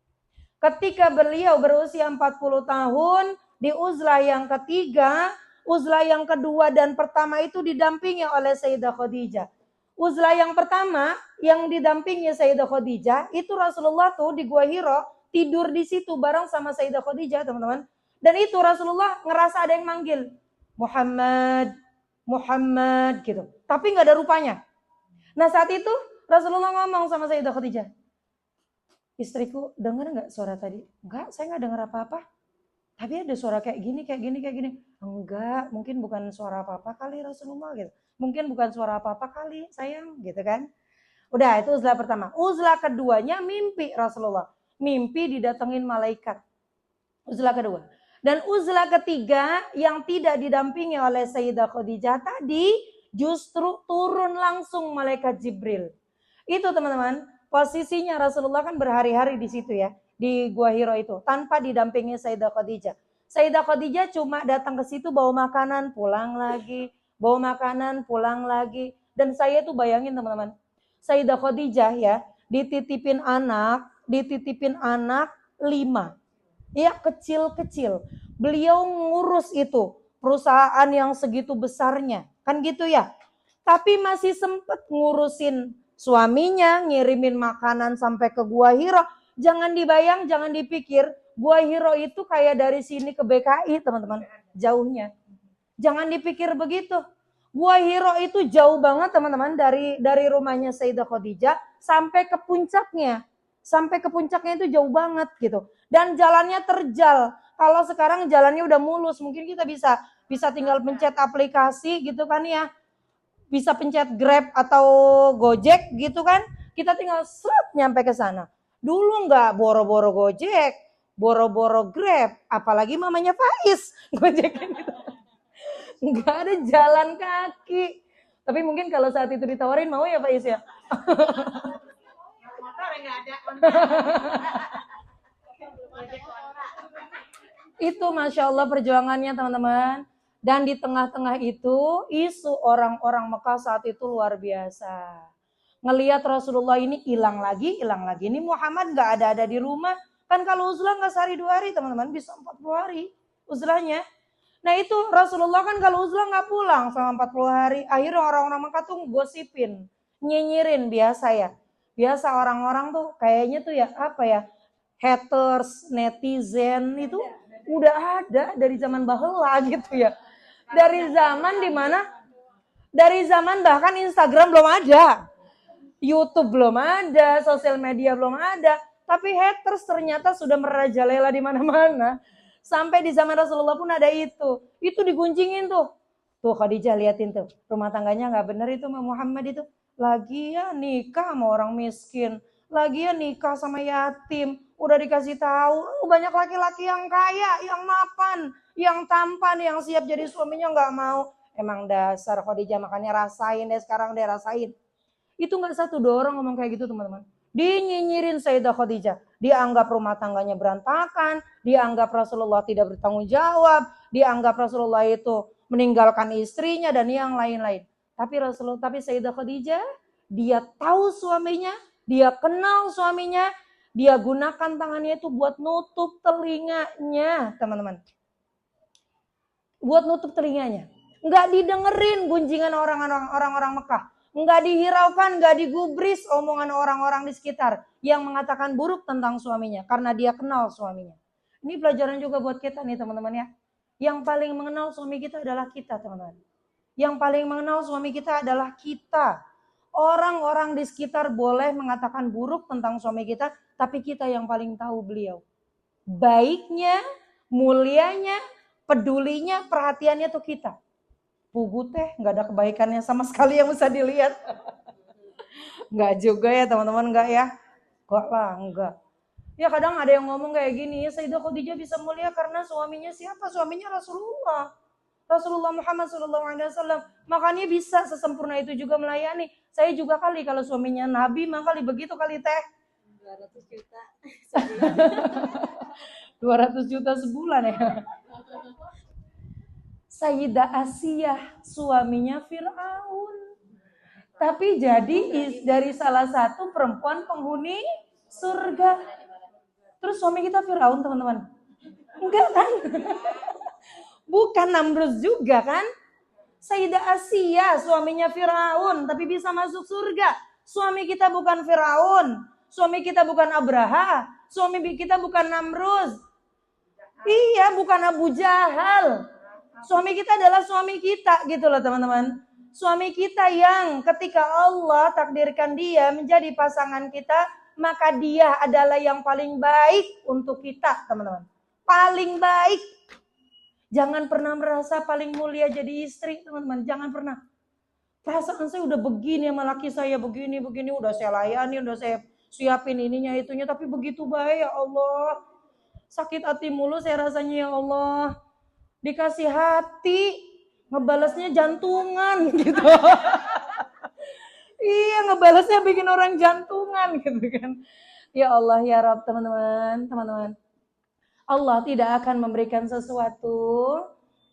Ketika beliau berusia 40 tahun di uzlah yang ketiga, uzlah yang kedua dan pertama itu didampingi oleh Sayyidah Khadijah. Uzlah yang pertama yang didampingi Sayyidah Khadijah itu Rasulullah tuh di Gua Hira tidur di situ bareng sama Sayyidah Khadijah teman-teman. Dan itu Rasulullah ngerasa ada yang manggil. Muhammad. Muhammad gitu. Tapi nggak ada rupanya. Nah saat itu Rasulullah ngomong sama Sayyidah Khadijah, istriku dengar nggak suara tadi? Enggak, saya nggak dengar apa-apa. Tapi ada suara kayak gini, kayak gini, kayak gini. Enggak, mungkin bukan suara apa-apa kali Rasulullah gitu. Mungkin bukan suara apa-apa kali sayang gitu kan. Udah itu uzlah pertama. Uzlah keduanya mimpi Rasulullah. Mimpi didatengin malaikat. Uzlah kedua. Dan uzlah ketiga yang tidak didampingi oleh Sayyidah Khadijah tadi justru turun langsung malaikat Jibril. Itu teman-teman, posisinya Rasulullah kan berhari-hari di situ ya, di Gua Hiro itu, tanpa didampingi Sayyidah Khadijah. Sayyidah Khadijah cuma datang ke situ bawa makanan, pulang lagi, bawa makanan, pulang lagi. Dan saya tuh bayangin teman-teman, Sayyidah Khadijah ya, dititipin anak 5. Ya kecil-kecil. Beliau ngurus itu perusahaan yang segitu besarnya. Kan gitu ya. Tapi masih sempet ngurusin suaminya, ngirimin makanan sampai ke Gua Hiro. Jangan dibayang, jangan dipikir Gua Hiro itu kayak dari sini ke BKI teman-teman. Jauhnya. Jangan dipikir begitu. Gua Hiro itu jauh banget teman-teman dari rumahnya Sayyidah Khadijah sampai ke puncaknya. Sampai ke puncaknya itu jauh banget gitu. Dan jalannya terjal. Kalau sekarang jalannya udah mulus, mungkin kita bisa tinggal pencet aplikasi gitu kan ya. Bisa pencet Grab atau Gojek gitu kan. Kita tinggal seret nyampe ke sana. Dulu enggak boro-boro Gojek, boro-boro Grab, apalagi mamanya Faiz Gojekin gitu. Enggak ada jalan kaki. Tapi mungkin kalau saat itu ditawarin mau ya Faiz ya. Itu Masya Allah perjuangannya teman-teman. Dan di tengah-tengah itu isu orang-orang Mekah saat itu luar biasa. Ngelihat Rasulullah ini hilang lagi. Ini Muhammad gak ada di rumah. Kan kalau uzlah gak sehari 2 hari teman-teman, bisa 40 hari uzlahnya. Nah itu Rasulullah kan kalau uzlah gak pulang selama 40 hari. Akhirnya orang-orang Mekah tuh gosipin, nyinyirin biasa ya. Biasa orang-orang tuh kayaknya tuh ya apa ya, haters, netizen itu udah ada dari zaman bahela gitu ya. Dari zaman dimana, dari zaman bahkan Instagram belum ada, YouTube belum ada, sosial media belum ada. Tapi haters ternyata sudah merajalela di mana-mana. Sampai di zaman Rasulullah pun ada itu. Itu digunjingin tuh. Tuh Khadijah liatin tuh, rumah tangganya gak bener itu Muhammad itu. Lagian nikah sama orang miskin, lagian nikah sama yatim, udah dikasih tahu, banyak laki-laki yang kaya, yang mapan, yang tampan, yang siap jadi suaminya nggak mau. Emang dasar Khadijah, makanya rasain deh sekarang deh rasain. Itu nggak 1 2 orang ngomong kayak gitu teman-teman. Dinyinyirin Sayyidah Khadijah, dianggap rumah tangganya berantakan, dianggap Rasulullah tidak bertanggung jawab, dianggap Rasulullah itu meninggalkan istrinya dan yang lain-lain. Tapi Sayyidah Khadijah, dia tahu suaminya, dia kenal suaminya, dia gunakan tangannya itu buat nutup telinganya, teman-teman. Buat nutup telinganya. Enggak didengerin gunjingan orang-orang Mekah. Enggak dihiraukan, enggak digubris omongan orang-orang di sekitar yang mengatakan buruk tentang suaminya karena dia kenal suaminya. Ini pelajaran juga buat kita nih teman-teman ya. Yang paling mengenal suami kita adalah kita, teman-teman. Yang paling mengenal suami kita adalah kita. Orang-orang di sekitar boleh mengatakan buruk tentang suami kita, tapi kita yang paling tahu beliau. Baiknya, mulianya, pedulinya, perhatiannya tuh kita. Pugu teh gak ada kebaikannya sama sekali yang bisa dilihat. Enggak juga ya teman-teman, enggak ya? Enggak lah, enggak. Ya kadang ada yang ngomong kayak gini, Sayyidah Khadijah bisa mulia karena suaminya siapa? Suaminya Rasulullah. Rasulullah Muhammad SAW. Makanya bisa sesempurna itu juga melayani. Saya juga kali kalau suaminya Nabi, maka kali begitu kali teh. 200 juta. 200 juta sebulan ya. Sayyidah Asiyah, suaminya Fir'aun. Tapi jadi dari salah satu perempuan penghuni surga. Terus suami kita Fir'aun teman-teman. Enggak kan? Bukan Namrud juga kan? Sayyidah Asiyah suaminya Fir'aun tapi bisa masuk surga. Suami kita bukan Fir'aun. Suami kita bukan Abraha. Suami kita bukan Namrud. Iya bukan Abu Jahal. Suami kita adalah suami kita gitu loh teman-teman. Suami kita yang ketika Allah takdirkan dia menjadi pasangan kita, maka dia adalah yang paling baik untuk kita teman-teman. Paling baik. Jangan pernah merasa paling mulia jadi istri teman-teman. Jangan pernah. Perasaan saya udah begini sama laki saya begini, udah saya layani, udah saya siapin ininya itunya, tapi begitu baik ya Allah. Sakit hati mulu saya rasanya ya Allah. Dikasih hati, ngebalasnya jantungan gitu. Iya, ngebalasnya bikin orang jantungan gitu kan. Ya Allah ya Rabb teman-teman. Allah tidak akan memberikan sesuatu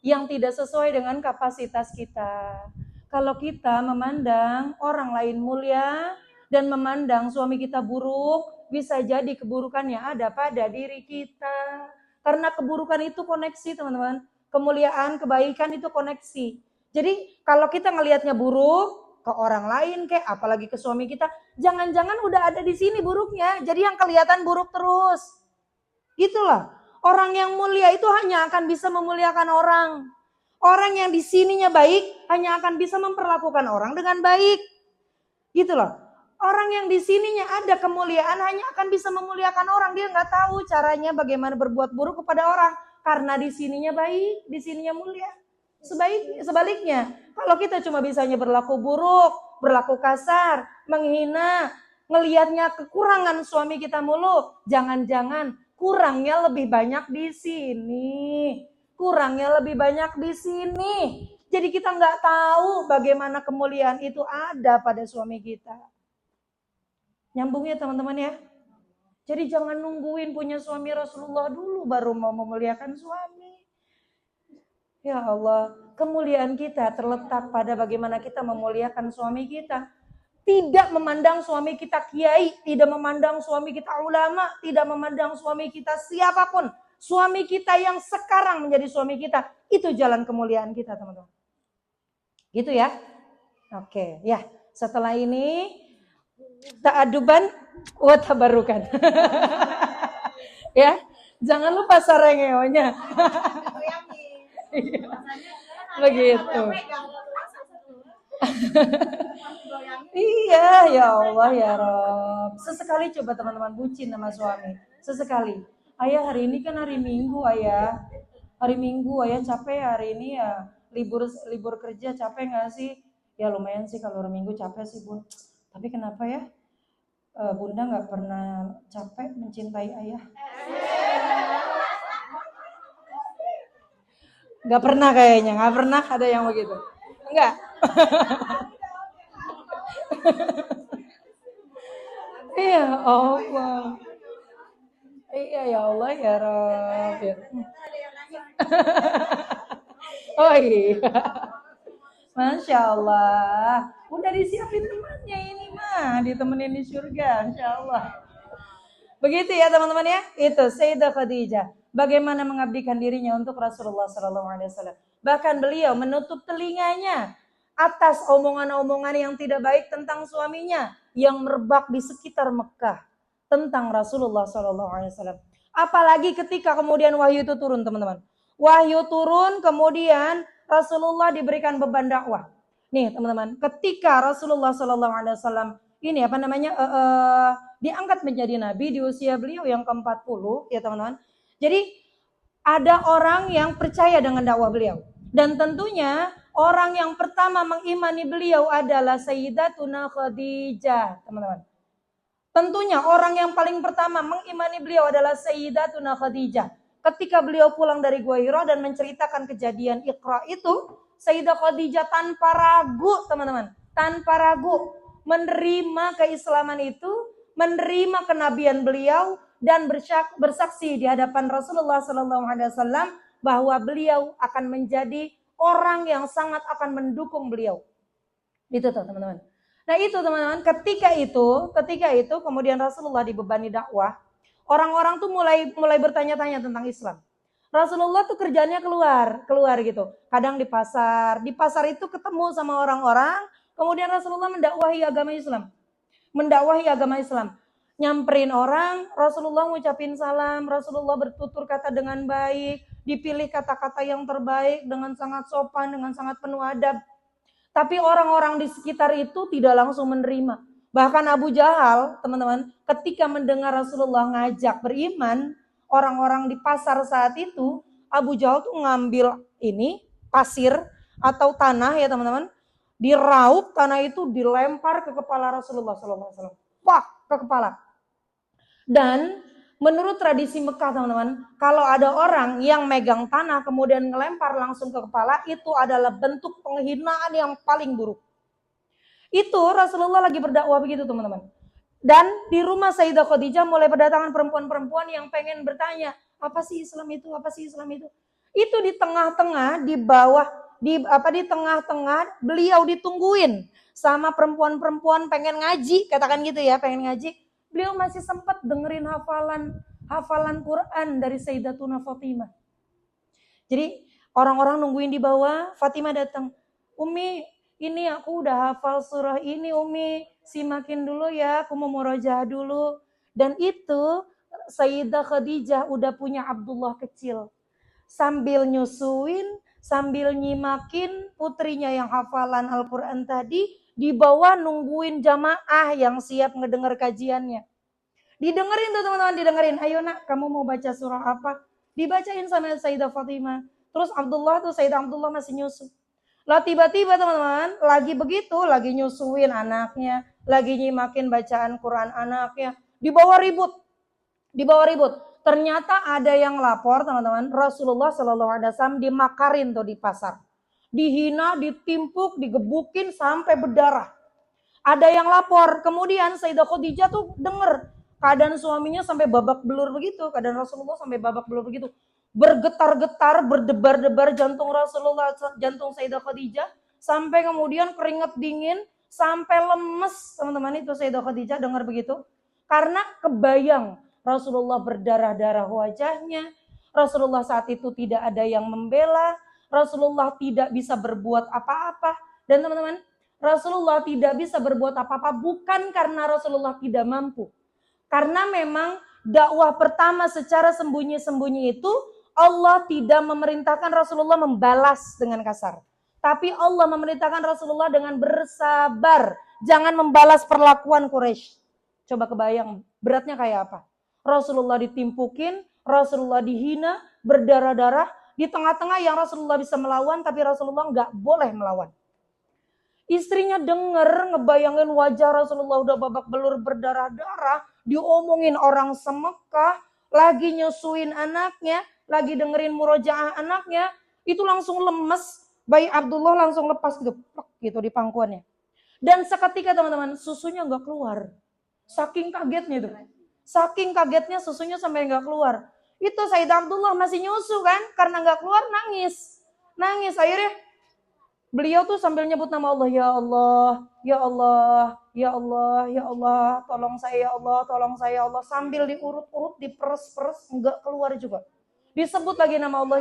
yang tidak sesuai dengan kapasitas kita. Kalau kita memandang orang lain mulia dan memandang suami kita buruk, bisa jadi keburukannya ada pada diri kita. Karena keburukan itu koneksi teman-teman. Kemuliaan, kebaikan itu koneksi. Jadi kalau kita ngelihatnya buruk ke orang lain kayak apalagi ke suami kita, jangan-jangan udah ada di sini buruknya. Jadi yang kelihatan buruk terus. Gitulah. Orang yang mulia itu hanya akan bisa memuliakan orang. Orang yang di sininya baik hanya akan bisa memperlakukan orang dengan baik. Gitu loh. Orang yang di sininya ada kemuliaan hanya akan bisa memuliakan orang. Dia nggak tahu caranya bagaimana berbuat buruk kepada orang. Karena di sininya baik, di sininya mulia. Sebaliknya, kalau kita cuma bisanya berlaku buruk, berlaku kasar, menghina, ngelihatnya kekurangan suami kita mulu, jangan-jangan kurangnya lebih banyak di sini. Kurangnya lebih banyak di sini. Jadi kita nggak tahu bagaimana kemuliaan itu ada pada suami kita. Nyambung ya teman-teman ya. Jadi jangan nungguin punya suami Rasulullah dulu baru mau memuliakan suami. Ya Allah, kemuliaan kita terletak pada bagaimana kita memuliakan suami kita. Tidak memandang suami kita kiai, tidak memandang suami kita ulama, tidak memandang suami kita siapapun. Suami kita yang sekarang menjadi suami kita, itu jalan kemuliaan kita teman-teman. Gitu ya. Oke, ya. Setelah ini ta'aduban wa tabarukan. Ya, jangan lupa sarengeonya. Begitu. Iya, ya Allah ya Rob. Sesekali coba teman-teman bucin sama suami. Sesekali. Ayah hari ini kan hari Minggu ayah. Hari Minggu ayah capek hari ini ya. Libur kerja capek nggak sih? Ya lumayan sih kalau hari Minggu capek sih bun. Tapi kenapa ya? Bunda nggak pernah capek mencintai ayah. Nggak pernah kayaknya, nggak pernah ada yang begitu. Enggak. Iya Allah. Iya ya Allah ya Rabb. Oh iya. Masya Allah. Udah disiapin temannya ini mah. Ditemenin di surga. Masya Allah. Begitu ya teman-teman ya. Itu Sayyidah Khadijah. Bagaimana mengabdikan dirinya untuk Rasulullah SAW. Bahkan beliau menutup telinganya atas omongan-omongan yang tidak baik tentang suaminya yang merebak di sekitar Mekah tentang Rasulullah SAW. Apalagi ketika kemudian wahyu itu turun teman-teman. Wahyu turun kemudian Rasulullah diberikan beban dakwah. Nih teman-teman, ketika Rasulullah SAW ini diangkat menjadi nabi di usia beliau yang ke-40 ya teman-teman. Jadi ada orang yang percaya dengan dakwah beliau. Dan tentunya orang yang pertama mengimani beliau adalah Sayyidatuna Khadijah, teman-teman. Tentunya orang yang paling pertama mengimani beliau adalah Sayyidatuna Khadijah. Ketika beliau pulang dari Gua Hira dan menceritakan kejadian Iqra itu, Sayyidah Khadijah tanpa ragu, teman-teman, tanpa ragu menerima keislaman itu, menerima kenabian beliau dan bersaksi di hadapan Rasulullah SAW bahwa beliau akan menjadi orang yang sangat akan mendukung beliau. Itu tuh teman-teman. Nah itu teman-teman, ketika itu kemudian Rasulullah dibebani dakwah, orang-orang tuh mulai bertanya-tanya tentang Islam. Rasulullah tuh kerjanya keluar gitu. Kadang di pasar itu ketemu sama orang-orang, kemudian Rasulullah mendakwahi agama Islam. Nyamperin orang, Rasulullah ngucapin salam, Rasulullah bertutur kata dengan baik, dipilih kata-kata yang terbaik dengan sangat sopan, dengan sangat penuh adab. Tapi orang-orang di sekitar itu tidak langsung menerima. Bahkan Abu Jahal, teman-teman, ketika mendengar Rasulullah ngajak beriman, orang-orang di pasar saat itu, Abu Jahal tuh ngambil ini, pasir atau tanah ya teman-teman, diraup tanah itu dilempar ke kepala Rasulullah SAW. Pak, ke kepala. Dan menurut tradisi Mekah teman-teman, kalau ada orang yang megang tanah kemudian ngelempar langsung ke kepala, itu adalah bentuk penghinaan yang paling buruk. Itu Rasulullah lagi berdakwah begitu teman-teman. Dan di rumah Sayyidah Khadijah mulai berdatangan perempuan-perempuan yang pengen bertanya, apa sih Islam itu? Apa sih Islam itu? Itu di tengah-tengah, di bawah, di tengah-tengah beliau ditungguin sama perempuan-perempuan pengen ngaji, katakan gitu ya, pengen ngaji. Beliau masih sempat dengerin hafalan Quran dari Sayyidatuna Fatimah. Jadi orang-orang nungguin di bawah, Fatimah datang. Umi, ini aku udah hafal surah ini Umi, simakin dulu ya, aku mau murojaah dulu. Dan itu Sayyidah Khadijah udah punya Abdullah kecil. Sambil nyusuin, sambil nyimakin putrinya yang hafalan Al-Quran tadi, di bawah nungguin jamaah yang siap ngedenger kajiannya. Didengerin tuh teman-teman, didengerin. Ayo nak, kamu mau baca surah apa? Dibacain sama Sayyidah Fatimah. Terus Abdullah tuh, Sayyidah Abdullah masih nyusu. Lah tiba-tiba teman-teman, lagi begitu, lagi nyusuin anaknya, lagi nyimakin bacaan Quran anaknya, dibawa ribut. Ternyata ada yang lapor teman-teman, Rasulullah SAW dimakarin tuh di pasar. Dihina, ditimpuk, digebukin sampai berdarah. Ada yang lapor, kemudian Sayyidah Khadijah tuh denger keadaan suaminya sampai babak belur begitu, keadaan Rasulullah sampai babak belur begitu. Bergetar-getar, berdebar-debar jantung Rasulullah, jantung Sayyidah Khadijah, sampai kemudian keringat dingin, sampai lemes teman-teman itu Sayyidah Khadijah dengar begitu. Karena kebayang Rasulullah berdarah-darah wajahnya, Rasulullah saat itu tidak ada yang membela, Rasulullah tidak bisa berbuat apa-apa. Dan teman-teman, Rasulullah tidak bisa berbuat apa-apa bukan karena Rasulullah tidak mampu. Karena memang dakwah pertama secara sembunyi-sembunyi itu Allah tidak memerintahkan Rasulullah membalas dengan kasar. Tapi Allah memerintahkan Rasulullah dengan bersabar. Jangan membalas perlakuan Quraisy. Coba kebayang beratnya kayak apa. Rasulullah ditimpukin, Rasulullah dihina, berdarah-darah. Di tengah-tengah yang Rasulullah bisa melawan, tapi Rasulullah nggak boleh melawan. Istrinya denger, ngebayangin wajah Rasulullah udah babak belur berdarah-darah, diomongin orang semekah, lagi nyusuin anaknya, lagi dengerin murojaah anaknya, itu langsung lemes, bayi Abdullah langsung lepas gitu di pangkuannya. Dan seketika teman-teman, susunya nggak keluar. Saking kagetnya tuh. Saking kagetnya susunya sampai nggak keluar. Itu Sayyidah Abdullah masih nyusu kan, karena nggak keluar nangis. Nangis, akhirnya beliau tuh sambil nyebut nama Allah, ya Allah, ya Allah, ya Allah, ya Allah, tolong saya ya Allah, tolong saya ya Allah. Sambil diurut-urut, diperes-peres, enggak keluar juga. Disebut lagi nama Allah,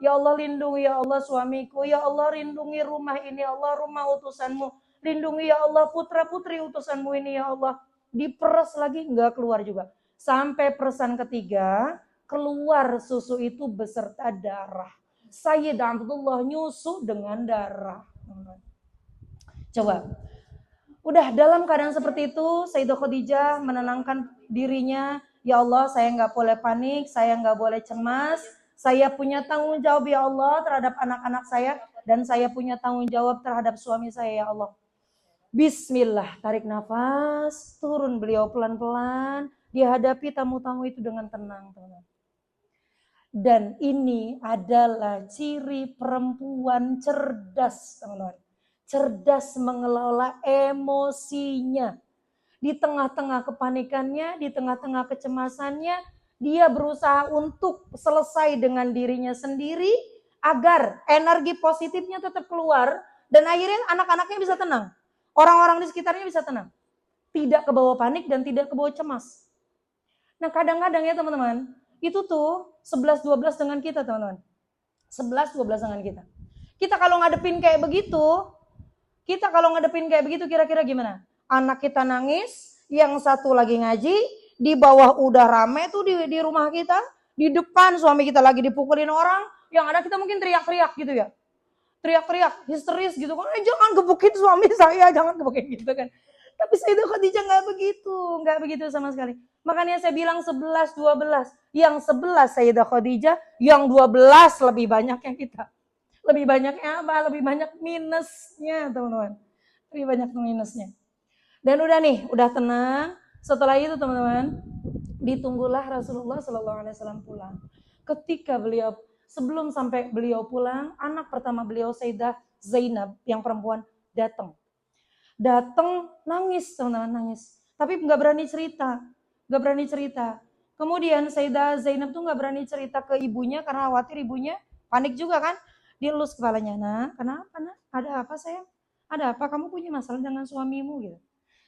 ya Allah lindungi ya Allah suamiku, ya Allah lindungi rumah ini, ya Allah rumah utusanmu. Lindungi ya Allah putra-putri utusanmu ini ya Allah. Diperes lagi, enggak keluar juga. Sampai peresan ketiga, keluar susu itu beserta darah. Sayyidah Abdullah nyusu dengan darah. Coba. Udah dalam keadaan seperti itu, Sayyidah Khadijah menenangkan dirinya. Ya Allah, saya nggak boleh panik, saya nggak boleh cemas. Saya punya tanggung jawab ya Allah terhadap anak-anak saya. Dan saya punya tanggung jawab terhadap suami saya ya Allah. Bismillah, tarik nafas, turun beliau pelan-pelan. Dihadapi tamu-tamu itu dengan tenang, teman-teman. Dan ini adalah ciri perempuan cerdas, teman-teman. Cerdas mengelola emosinya. Di tengah-tengah kepanikannya, di tengah-tengah kecemasannya, dia berusaha untuk selesai dengan dirinya sendiri agar energi positifnya tetap keluar dan akhirnya anak-anaknya bisa tenang. Orang-orang di sekitarnya bisa tenang. Tidak kebawa panik dan tidak kebawa cemas. Nah kadang-kadang ya teman-teman, itu tuh 11-12 dengan kita teman-teman. 11-12 dengan kita. Kita kalau ngadepin kayak begitu, kira-kira gimana? Anak kita nangis, yang satu lagi ngaji, di bawah udah rame tuh di rumah kita, Di depan suami kita lagi dipukulin orang, yang ada kita mungkin teriak-teriak gitu ya. Teriak-teriak, histeris gitu kan. Jangan gebukin suami saya, jangan gebukin gitu kan. Tapi Sayyidah Khadijah nggak begitu sama sekali. Makanya saya bilang 11, 12. Yang 11 Sayyidah Khadijah, yang 12 lebih banyak yang kita. Lebih banyaknya apa? Lebih banyak minusnya teman-teman. Lebih banyak minusnya. Dan udah nih, udah tenang. Setelah itu teman-teman, ditunggulah Rasulullah SAW pulang. Ketika beliau, sebelum sampai beliau pulang, anak pertama beliau Sayyidah Zainab yang perempuan datang nangis teman-teman, nangis. Tapi nggak berani cerita. Kemudian Sayyidah Zainab tuh nggak berani cerita ke ibunya karena khawatir ibunya panik juga kan. Dielus kepalanya, nah kenapa nak? Ada apa sayang? Ada apa? Kamu punya masalah dengan suamimu gitu.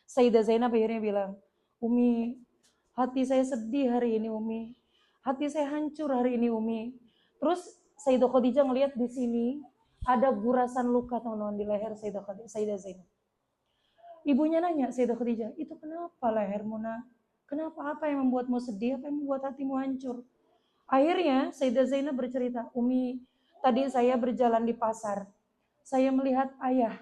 Sayyidah Zainab akhirnya bilang, Umi, hati saya sedih hari ini Umi. Hati saya hancur hari ini Umi. Terus Sayyidah Khadijah ngelihat di sini ada gurasan luka teman-teman di leher Sayyidah Zainab. Ibunya nanya Sayyidah Khadijah, itu kenapa lehermu nak? Kenapa, apa yang membuatmu sedih? Apa yang membuat hatimu hancur? Akhirnya Sayyidah Zainab bercerita, Umi, tadi saya berjalan di pasar. Saya melihat ayah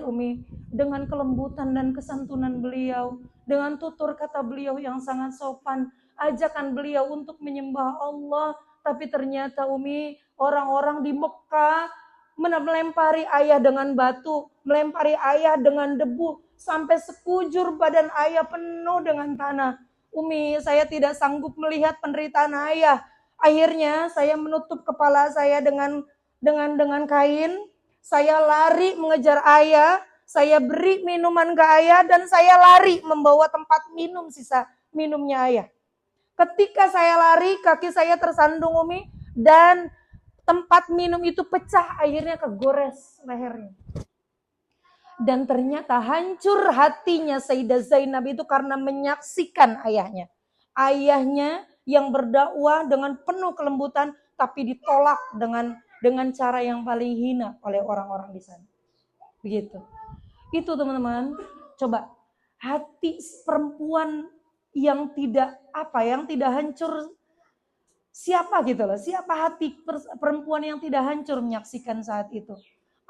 Umi, dengan kelembutan dan kesantunan beliau, dengan tutur kata beliau yang sangat sopan, ajakan beliau untuk menyembah Allah. Tapi ternyata Umi, orang-orang di Mekah melempari ayah dengan batu, melempari ayah dengan debu, sampai sekujur badan ayah penuh dengan tanah. Umi, saya tidak sanggup melihat penderitaan ayah. Akhirnya saya menutup kepala saya dengan kain. Saya lari mengejar ayah, saya beri minuman ke ayah, dan saya lari membawa tempat minum sisa minumnya ayah. Ketika saya lari, kaki saya tersandung Umi, dan tempat minum itu pecah, akhirnya kegores lehernya. Dan ternyata hancur hatinya Sayyidah Zainab itu karena menyaksikan ayahnya. Ayahnya yang berdakwah dengan penuh kelembutan, tapi ditolak dengan cara yang paling hina oleh orang-orang di sana. Begitu. Itu teman-teman, coba hati perempuan yang tidak hancur, siapa gitu loh, siapa hati perempuan yang tidak hancur menyaksikan saat itu.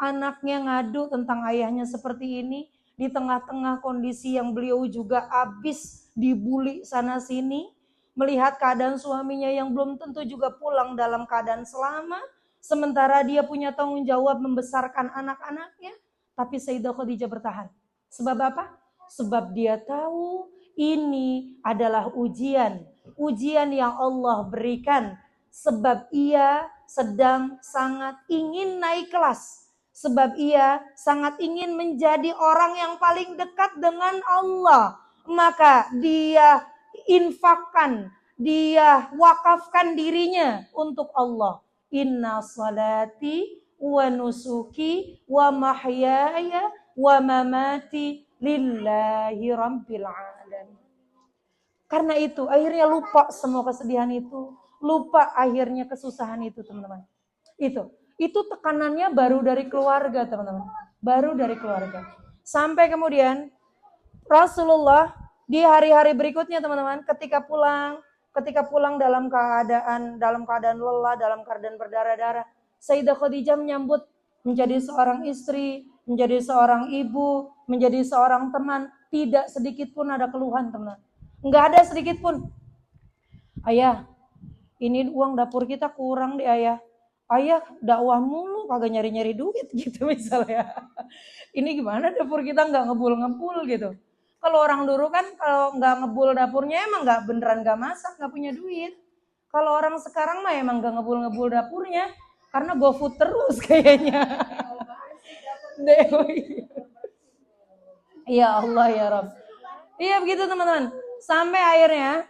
Anaknya ngadu tentang ayahnya seperti ini, di tengah-tengah kondisi yang beliau juga habis dibully sana sini, melihat keadaan suaminya yang belum tentu juga pulang dalam keadaan selamat, sementara dia punya tanggung jawab membesarkan anak-anaknya, tapi Sayyidah Khadijah bertahan. Sebab apa? Sebab dia tahu ini adalah ujian yang Allah berikan, sebab ia sedang sangat ingin naik kelas, sebab ia sangat ingin menjadi orang yang paling dekat dengan Allah. Maka dia infakkan, dia wakafkan dirinya untuk Allah. Inna salati wa nusuki wa mahyaya wa mamati lillahi rabbil alamin. Karena itu akhirnya lupa semua kesedihan itu, lupa akhirnya kesusahan itu teman-teman. Itu tekanannya baru dari keluarga teman-teman, baru dari keluarga. Sampai kemudian Rasulullah di hari-hari berikutnya teman-teman, ketika pulang dalam keadaan lelah, dalam keadaan berdarah-darah, Sayyidah Khadijah menyambut menjadi seorang istri, menjadi seorang ibu, menjadi seorang teman, tidak sedikit pun ada keluhan teman-teman. Enggak ada sedikit pun. Ayah, ini uang dapur kita kurang deh ayah. Ayah dakwah mulu, kagak nyari-nyari duit gitu misalnya. Ini gimana dapur kita nggak ngebul-ngebul gitu. Kalau orang dulu kan kalau nggak ngebul dapurnya emang nggak beneran nggak masak, nggak punya duit. Kalau orang sekarang mah emang nggak ngebul-ngebul dapurnya karena GoFood terus kayaknya. Ya Allah ya Rabb. Iya begitu teman-teman. Sampai akhirnya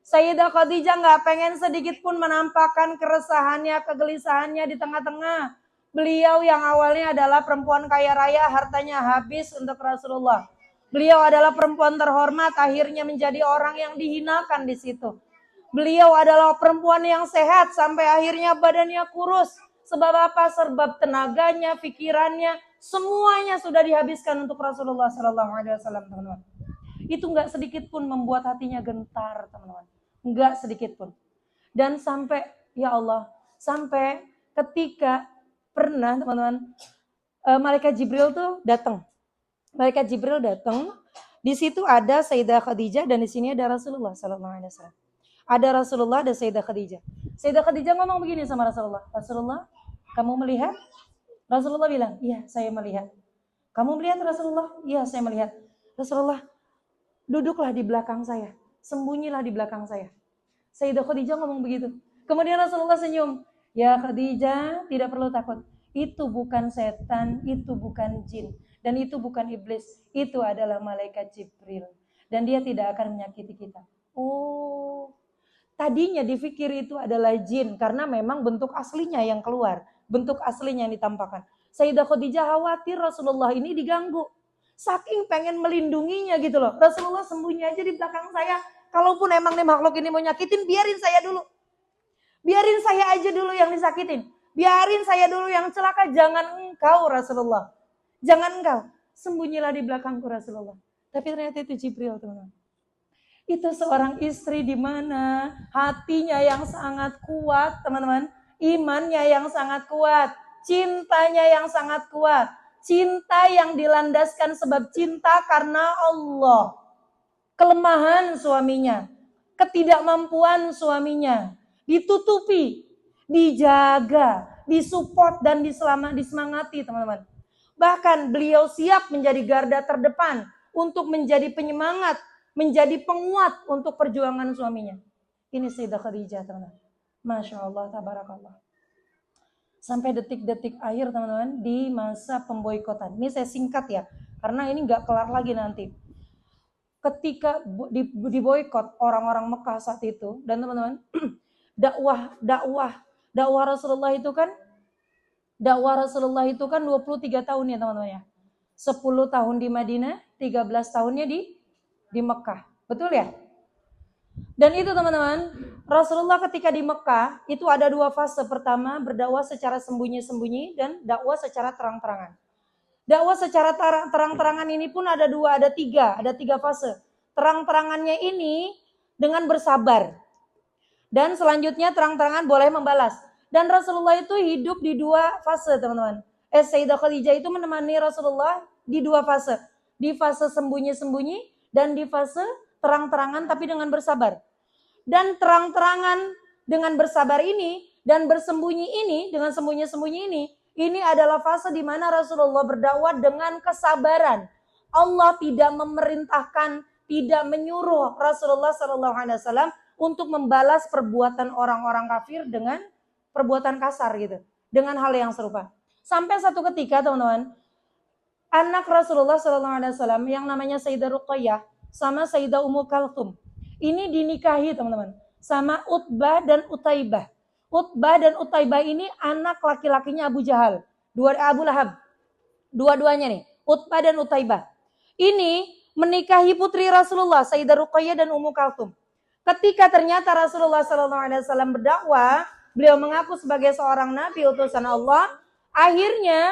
Sayyidah Khadijah nggak pengen sedikit pun menampakkan keresahannya, kegelisahannya di tengah-tengah. Beliau yang awalnya adalah perempuan kaya raya, hartanya habis untuk Rasulullah. Beliau adalah perempuan terhormat, akhirnya menjadi orang yang dihinakan di situ. Beliau adalah perempuan yang sehat, sampai akhirnya badannya kurus. Sebab apa? Sebab tenaganya, pikirannya, semuanya sudah dihabiskan untuk Rasulullah SAW, teman-teman. Itu nggak sedikit pun membuat hatinya gentar, teman-teman. Enggak sedikit pun. Dan sampai, ya Allah, sampai ketika pernah teman-teman, Malaikat Jibril tuh datang. Malaikat Jibril datang. Di situ ada Sayyidah Khadijah dan di sini ada Rasulullah sallallahu alaihi wasallam. Ada Rasulullah dan Sayyidah Khadijah. Sayyidah Khadijah ngomong begini sama Rasulullah. Rasulullah, kamu melihat? Rasulullah bilang, iya saya melihat. Kamu melihat Rasulullah? Iya saya melihat. Rasulullah, duduklah di belakang saya. Sembunyilah di belakang saya. Sayyidah Khadijah ngomong begitu. Kemudian Rasulullah senyum. Ya Khadijah, tidak perlu takut. Itu bukan setan, itu bukan jin. Dan itu bukan iblis. Itu adalah malaikat Jibril. Dan dia tidak akan menyakiti kita. Oh, tadinya dipikir itu adalah jin. Karena memang bentuk aslinya yang keluar. Bentuk aslinya yang ditampakkan. Sayyidah Khadijah khawatir Rasulullah ini diganggu. Saking pengen melindunginya gitu loh. Rasulullah sembunyi aja di belakang saya. Kalaupun emang nih makhluk ini mau nyakitin, biarin saya dulu. Biarin saya aja dulu yang disakitin. Biarin saya dulu yang celaka. Jangan engkau Rasulullah. Jangan engkau. Sembunyilah di belakangku Rasulullah. Tapi ternyata itu Jibril teman-teman. Itu seorang istri di mana hatinya yang sangat kuat teman-teman. Imannya yang sangat kuat. Cintanya yang sangat kuat. Cinta yang dilandaskan sebab cinta karena Allah. Kelemahan suaminya. Ketidakmampuan suaminya. Ditutupi. Dijaga. Disupport dan disemangati teman-teman. Bahkan beliau siap menjadi garda terdepan. Untuk menjadi penyemangat. Menjadi penguat untuk perjuangan suaminya. Ini Sayyidah Khadijah teman-teman. Masya Allah, tabarakallah. Sampai detik-detik akhir teman-teman di masa pemboikotan. Ini saya singkat ya, karena ini nggak kelar lagi nanti. Ketika diboikot orang-orang Mekah saat itu, dan teman-teman, dakwah Rasulullah itu kan 23 tahun ya teman-teman ya. 10 tahun di Madinah, 13 tahunnya di Mekah. Betul ya? Dan itu teman-teman, Rasulullah ketika di Mekah itu ada 2 fase. Pertama berdakwah secara sembunyi-sembunyi dan dakwah secara terang-terangan. Dakwah secara terang-terangan ini pun ada 3 fase. Terang-terangannya ini dengan bersabar. Dan selanjutnya terang-terangan boleh membalas. Dan Rasulullah itu hidup di 2 fase teman-teman. Sayyidah Khadijah itu menemani Rasulullah di 2 fase. Di fase sembunyi-sembunyi dan di fase terang-terangan tapi dengan bersabar. Dan terang-terangan dengan bersabar ini dan bersembunyi ini, dengan sembunyi-sembunyi ini adalah fase di mana Rasulullah berdakwah dengan kesabaran. Allah tidak memerintahkan, tidak menyuruh Rasulullah SAW untuk membalas perbuatan orang-orang kafir dengan perbuatan kasar gitu, dengan hal yang serupa. Sampai satu ketika teman-teman, anak Rasulullah SAW yang namanya Sayyidah Ruqayyah sama Sayyidah Ummu Kalthum. Ini dinikahi teman-teman sama Utbah dan Utaibah. Utbah dan Utaibah ini anak laki-lakinya Abu Jahal, Abu Lahab. Dua-duanya nih, Utbah dan Utaibah. Ini menikahi putri Rasulullah, Sayyidah Ruqayyah dan Ummu Kalthum. Ketika ternyata Rasulullah SAW berdakwah, beliau mengaku sebagai seorang nabi utusan Allah, akhirnya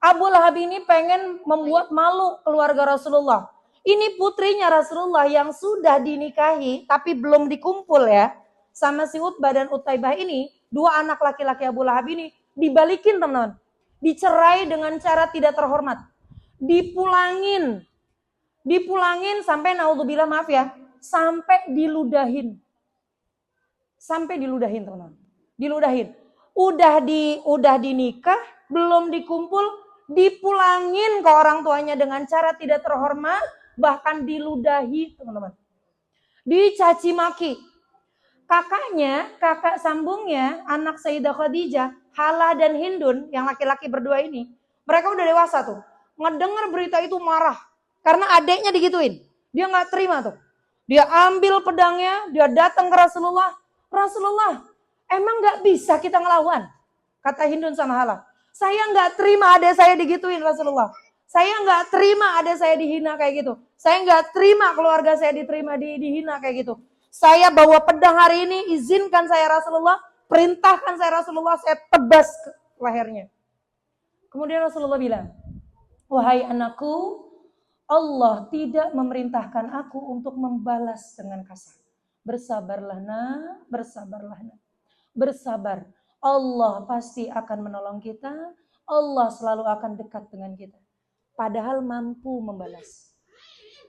Abu Lahab ini pengen membuat malu keluarga Rasulullah. Ini putrinya Rasulullah yang sudah dinikahi tapi belum dikumpul ya. Sama si Utbah dan Utaibah ini, 2 anak laki-laki Abu Lahab ini dibalikin teman-teman. Dicerai dengan cara tidak terhormat. Dipulangin sampai naudzubillah maaf ya, sampai diludahin. Sampai diludahin teman-teman. Diludahin. Udah dinikah, belum dikumpul, dipulangin ke orang tuanya dengan cara tidak terhormat. Bahkan diludahi teman-teman. Dicaci maki. Kakak sambungnya, anak Sayyidah Khadijah, Halah dan Hindun, yang laki-laki berdua ini, mereka udah dewasa tuh. Ngedengar berita itu marah. Karena adeknya digituin. Dia gak terima tuh. Dia ambil pedangnya, dia datang ke Rasulullah. Rasulullah, emang gak bisa kita ngelawan? Kata Hindun sama Halah. Saya gak terima adek saya digituin Rasulullah. Saya nggak terima ada saya dihina kayak gitu. Saya nggak terima keluarga saya dihina kayak gitu. Saya bawa pedang hari ini, izinkan saya Rasulullah, perintahkan saya Rasulullah, saya tebas lehernya. Kemudian Rasulullah bilang, wahai anakku, Allah tidak memerintahkan aku untuk membalas dengan kasar. Bersabarlah nak, bersabarlah nak. Bersabar. Allah pasti akan menolong kita. Allah selalu akan dekat dengan kita. Padahal mampu membalas.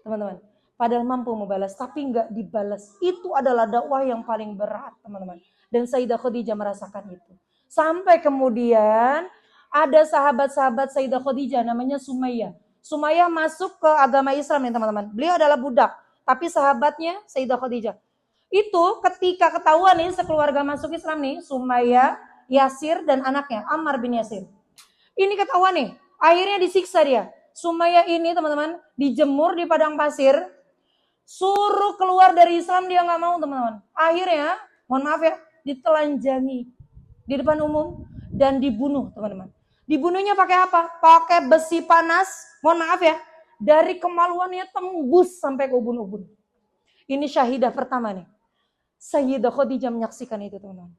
Teman-teman, padahal mampu membalas, tapi enggak dibalas. Itu adalah dakwah yang paling berat, teman-teman. Dan Sayyidah Khadijah merasakan itu. Sampai kemudian ada sahabat-sahabat Sayyidah Khadijah namanya Sumayyah. Sumayyah masuk ke agama Islam nih teman-teman. Beliau adalah budak, tapi sahabatnya Sayyidah Khadijah. Itu ketika ketahuan nih sekeluarga masuk Islam nih, Sumayyah, Yasir dan anaknya Ammar bin Yasir. Ini ketahuan nih, akhirnya disiksa dia. Sumayyah ini teman-teman dijemur di padang pasir, suruh keluar dari Islam dia nggak mau teman-teman. Akhirnya, mohon maaf ya, ditelanjangi di depan umum dan dibunuh teman-teman. Dibunuhnya pakai apa? Pakai besi panas, mohon maaf ya, dari kemaluannya tembus sampai ke ubun-ubun. Ini syahidah pertama nih. Sayyidah Khadijah menyaksikan itu teman-teman.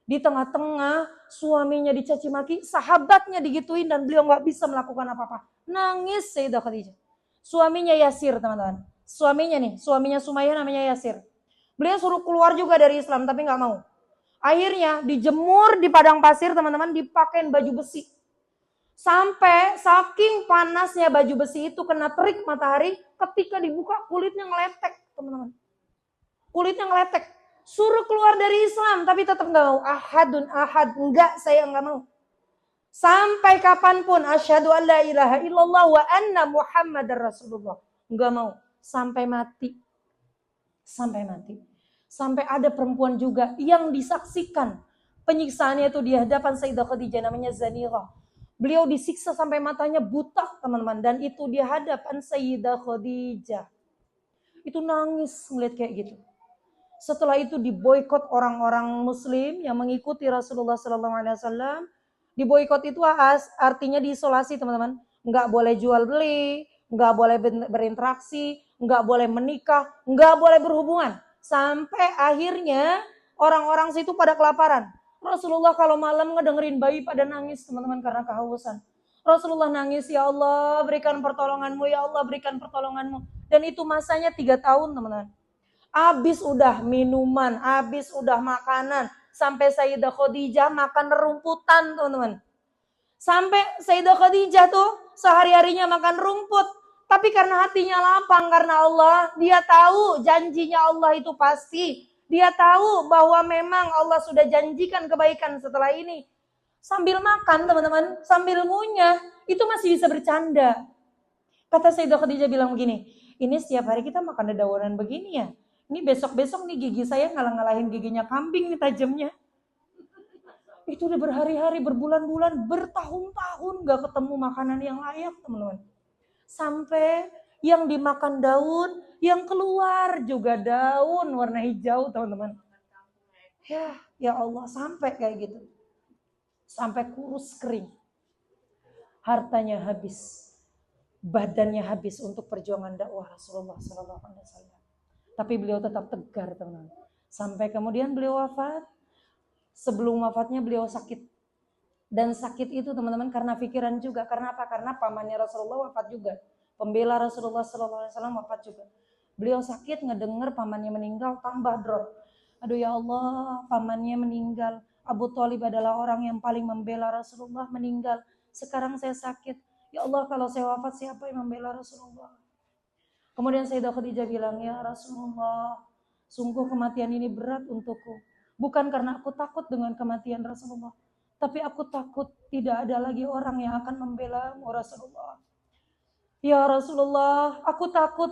Di tengah-tengah suaminya dicaci maki, sahabatnya digituin dan beliau nggak bisa melakukan apa-apa. Nangis Sayyidah Khadijah. Suaminya Yasir teman-teman. Suaminya Sumayyah namanya Yasir. Beliau suruh keluar juga dari Islam tapi nggak mau. Akhirnya dijemur di padang pasir teman-teman, dipakein baju besi. Sampai saking panasnya baju besi itu kena terik matahari, ketika dibuka kulitnya ngeletek teman-teman. Kulitnya ngeletek. Suruh keluar dari Islam tapi tetap nggak mau. Ahadun ahad, enggak, saya nggak mau. Sampai kapanpun asyhadu an la ilaha illallah wa anna muhammadar rasulullah. Enggak mau. Sampai mati. Sampai mati. Sampai ada perempuan juga yang disaksikan penyiksaannya itu di hadapan Sayyidah Khadijah namanya Zanirah. Beliau disiksa sampai matanya buta teman-teman. Dan itu di hadapan Sayyidah Khadijah. Itu nangis ngeliat kayak gitu. Setelah itu diboikot orang-orang muslim yang mengikuti Rasulullah SAW. Diboikot itu artinya diisolasi teman-teman. Nggak boleh jual beli, nggak boleh berinteraksi, nggak boleh menikah, nggak boleh berhubungan. Sampai akhirnya orang-orang situ pada kelaparan. Rasulullah kalau malam ngedengerin bayi pada nangis teman-teman karena kehausan. Rasulullah nangis, ya Allah berikan pertolonganmu, ya Allah berikan pertolonganmu. Dan itu masanya 3 tahun teman-teman. Habis udah minuman, habis udah makanan. Sampai Sayyidah Khadijah makan rumputan teman-teman. Sampai Sayyidah Khadijah tuh sehari-harinya makan rumput. Tapi karena hatinya lapang karena Allah, dia tahu janjinya Allah itu pasti. Dia tahu bahwa memang Allah sudah janjikan kebaikan setelah ini. Sambil makan teman-teman, sambil ngunyah, itu masih bisa bercanda. Kata Sayyidah Khadijah bilang begini, ini setiap hari kita makan dedaunan begini ya. Ini besok-besok nih gigi saya ngalah-ngalahin giginya kambing nih tajamnya. Itu udah berhari-hari, berbulan-bulan, bertahun-tahun gak ketemu makanan yang layak teman-teman. Sampai yang dimakan daun, yang keluar juga daun warna hijau teman-teman. Ya Allah, sampai kayak gitu. Sampai kurus kering. Hartanya habis. Badannya habis untuk perjuangan dakwah Rasulullah SAW. Tapi beliau tetap tegar teman-teman. Sampai kemudian beliau wafat. Sebelum wafatnya beliau sakit. Dan sakit itu teman-teman karena pikiran juga. Karena apa? Karena pamannya Rasulullah wafat juga. Pembela Rasulullah SAW wafat juga. Beliau sakit ngedenger pamannya meninggal tambah drop. Aduh ya Allah, pamannya meninggal. Abu Thalib adalah orang yang paling membela Rasulullah meninggal. Sekarang saya sakit. Ya Allah kalau saya wafat siapa yang membela Rasulullah? Kemudian Sayyidah Khadijah bilang, ya Rasulullah, sungguh kematian ini berat untukku. Bukan karena aku takut dengan kematian Rasulullah. Tapi aku takut tidak ada lagi orang yang akan membela Rasulullah. Ya Rasulullah, aku takut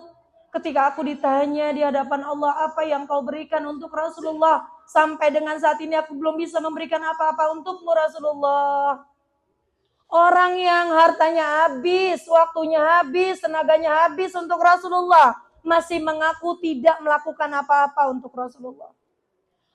ketika aku ditanya di hadapan Allah apa yang kau berikan untuk Rasulullah. Sampai dengan saat ini aku belum bisa memberikan apa-apa untukmu Rasulullah. Orang yang hartanya habis, waktunya habis, tenaganya habis untuk Rasulullah. Masih mengaku tidak melakukan apa-apa untuk Rasulullah.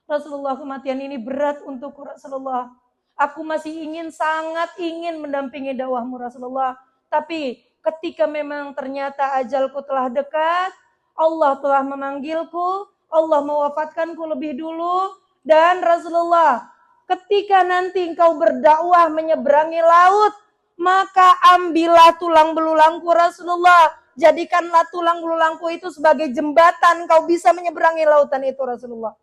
Rasulullah, kematian ini berat untuk Rasulullah. Aku masih sangat ingin mendampingi dakwahmu Rasulullah. Tapi ketika memang ternyata ajalku telah dekat, Allah telah memanggilku, Allah mewafatkanku lebih dulu. Dan Rasulullah, ketika nanti engkau berdakwah menyeberangi laut, maka ambillah tulang belulangku Rasulullah. Jadikanlah tulang belulangku itu sebagai jembatan, kau bisa menyeberangi lautan itu Rasulullah.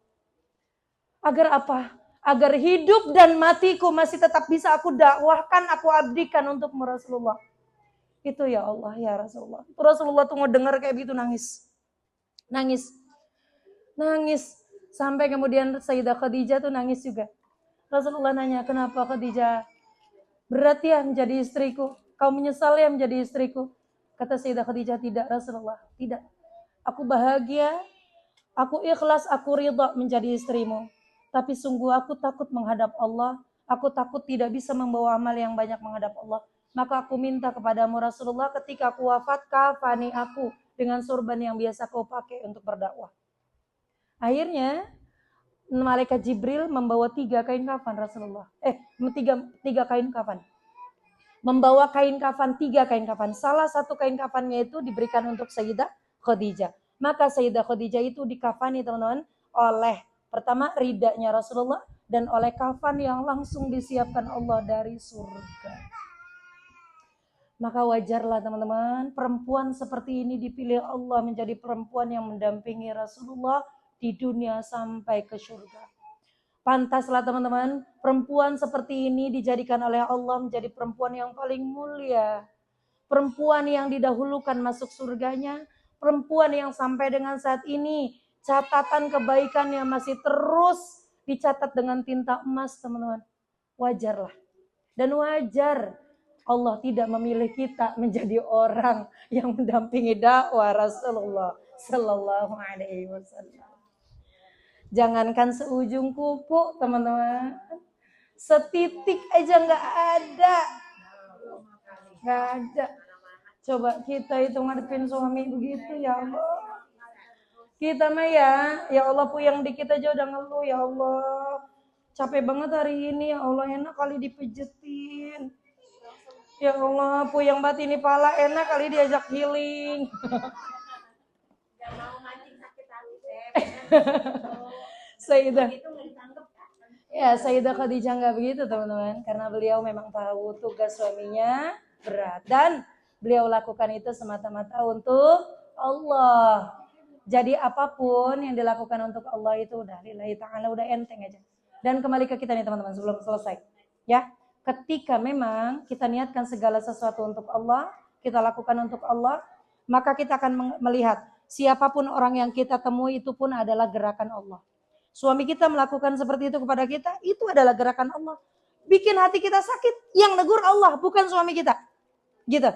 Agar apa? Agar hidup dan matiku masih tetap bisa aku dakwahkan, aku abdikan untukmu Rasulullah. Itu ya Allah, ya Rasulullah. Itu Rasulullah tuh mau dengar kayak gitu nangis. Nangis. Nangis. Sampai kemudian Sayyidah Khadijah tuh nangis juga. Rasulullah nanya, kenapa Khadijah? Berat ya menjadi istriku? Kau menyesal ya menjadi istriku? Kata Sayyidah Khadijah, tidak Rasulullah. Tidak. Aku bahagia, aku ikhlas, aku ridha menjadi istrimu. Tapi sungguh aku takut menghadap Allah. Aku takut tidak bisa membawa amal yang banyak menghadap Allah. Maka aku minta kepadamu Rasulullah ketika aku wafat, kafani aku dengan sorban yang biasa kau pakai untuk berdakwah. Akhirnya malaikat Jibril membawa 3 kain kafan Rasulullah. Tiga kain kafan. Membawa kain kafan, 3 kain kafan. Salah satu kain kafannya itu diberikan untuk Sayyidah Khadijah. Maka Sayyidah Khadijah itu dikafani teman-teman oleh pertama ridanya Rasulullah dan oleh kafan yang langsung disiapkan Allah dari surga. Maka wajarlah teman-teman, perempuan seperti ini dipilih Allah menjadi perempuan yang mendampingi Rasulullah di dunia sampai ke surga. Pantaslah teman-teman, perempuan seperti ini dijadikan oleh Allah menjadi perempuan yang paling mulia. Perempuan yang didahulukan masuk surganya, perempuan yang sampai dengan saat ini catatan kebaikannya masih terus dicatat dengan tinta emas teman-teman. Wajarlah. Dan wajar Allah tidak memilih kita menjadi orang yang mendampingi dakwah Rasulullah Sallallahu Alaihi Wasallam. Jangankan seujung kuku teman-teman, setitik aja nggak ada. Coba kita itu ngadepin suami begitu ya Allah. Kita mah ya Allah puyang dikit aja udah ngeluh ya Allah. Capek banget hari ini ya Allah, enak kali dipijetin. Ya Allah, puyang banget ini pala, enak kali diajak healing. Sayyidah Khadijah nggak begitu teman-teman, karena beliau memang tahu tugas suaminya berat dan beliau lakukan itu semata-mata untuk Allah. Jadi apapun yang dilakukan untuk Allah itu udah lillahi ta'ala, udah enteng aja. Dan kembali ke kita nih teman-teman sebelum selesai. Ya, ketika memang kita niatkan segala sesuatu untuk Allah, kita lakukan untuk Allah, maka kita akan melihat siapapun orang yang kita temui itu pun adalah gerakan Allah. Suami kita melakukan seperti itu kepada kita, itu adalah gerakan Allah. Bikin hati kita sakit, yang negur Allah, bukan suami kita. Gitu.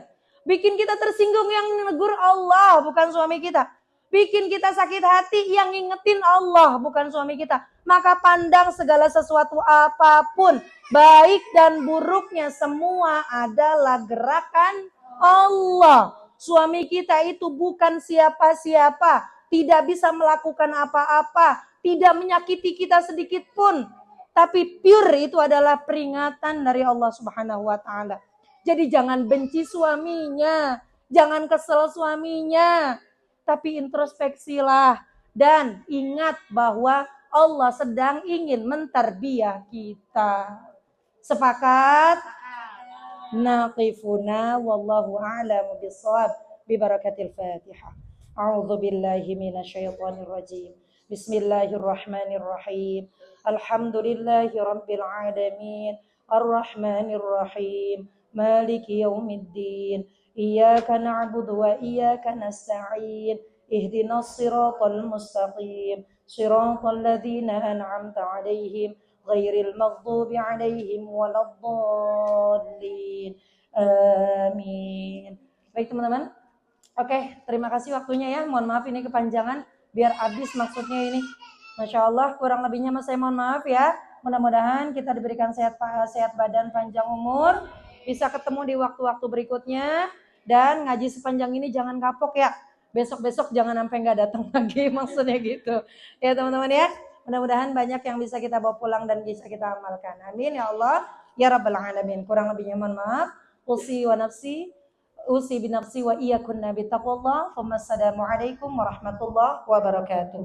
Bikin kita tersinggung, yang negur Allah, bukan suami kita. Bikin kita sakit hati, yang ngingetin Allah, bukan suami kita. Maka pandang segala sesuatu apapun, baik dan buruknya, semua adalah gerakan Allah. Suami kita itu bukan siapa-siapa, tidak bisa melakukan apa-apa, tidak menyakiti kita sedikit pun. Tapi pure itu adalah peringatan dari Allah Subhanahu wa taala. Jadi jangan benci suaminya, jangan kesel suaminya, tapi introspeksilah dan ingat bahwa Allah sedang ingin mentarbiah kita. Sepakat? Naqifuna wallahu a'lamu bissawab bi barakatil Fatihah. A'udzu billahi minasyaitonir rajim. Bismillahirrahmanirrahim. Alhamdulillahi rabbil alamin. Arrahmanir rahim. Maliki yaumiddin. Iyyaka na'budu wa iyyaka nasta'in. Ihdinas siratal mustaqim. Siratal ladzina an'amta 'alaihim ghairil maghdubi 'alaihim waladdallin. Amin. Baik teman-teman. Oke, terima kasih waktunya ya. Mohon maaf ini kepanjangan biar habis maksudnya ini. Masya Allah, kurang lebihnya mas saya mohon maaf ya. Mudah-mudahan kita diberikan sehat badan, panjang umur, bisa ketemu di waktu-waktu berikutnya, dan ngaji sepanjang ini jangan kapok ya. Besok-besok jangan sampai nggak datang lagi, maksudnya gitu. Ya teman-teman ya, mudah-mudahan banyak yang bisa kita bawa pulang dan bisa kita amalkan. Amin ya Allah, ya Rabbal Alamin. Kurang lebihnya mohon maaf. Usi wa nafsi, usi binafsi wa iyyakunna bittaqwallah. Wassalamualaikum warahmatullahi wabarakatuh.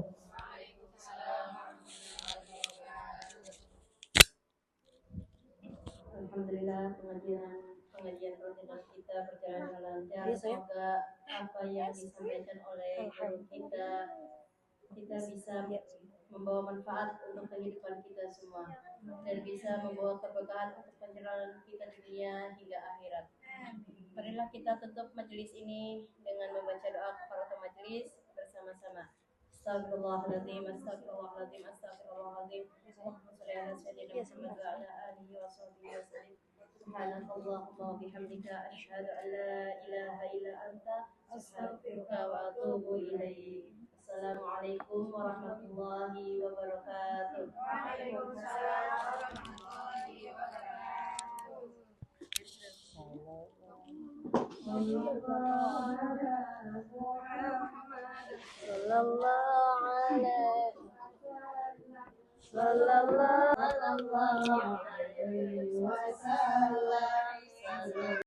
Alhamdulillah pengajian pengajian rutin kita berjalan dengan lancar. Semoga apa yang disampaikan oleh guru kita bisa membawa manfaat untuk kehidupan kita semua dan bisa membawa keberkahan untuk pencerahan kita di dunia hingga akhirat. Marilah kita tutup majelis ini dengan membaca doa kafaratul majelis bersama-sama. Astagfirullahaladzim, astagfirullahaladzim, astagfirullahaladzim. Allahumma shalli ala sayyidina Muhammad wa ala alihi wa sahbihi wasallim. Subhanakallahumma wa bihamdika asyhadu an la ilaha illa anta astaghfiruka wa atubu ilaik. Assalamualaikum warahmatullahi wabarakatuh. Waalaikumsalam warahmatullahi wabarakatuh. Sallallahu alaihi wasallam.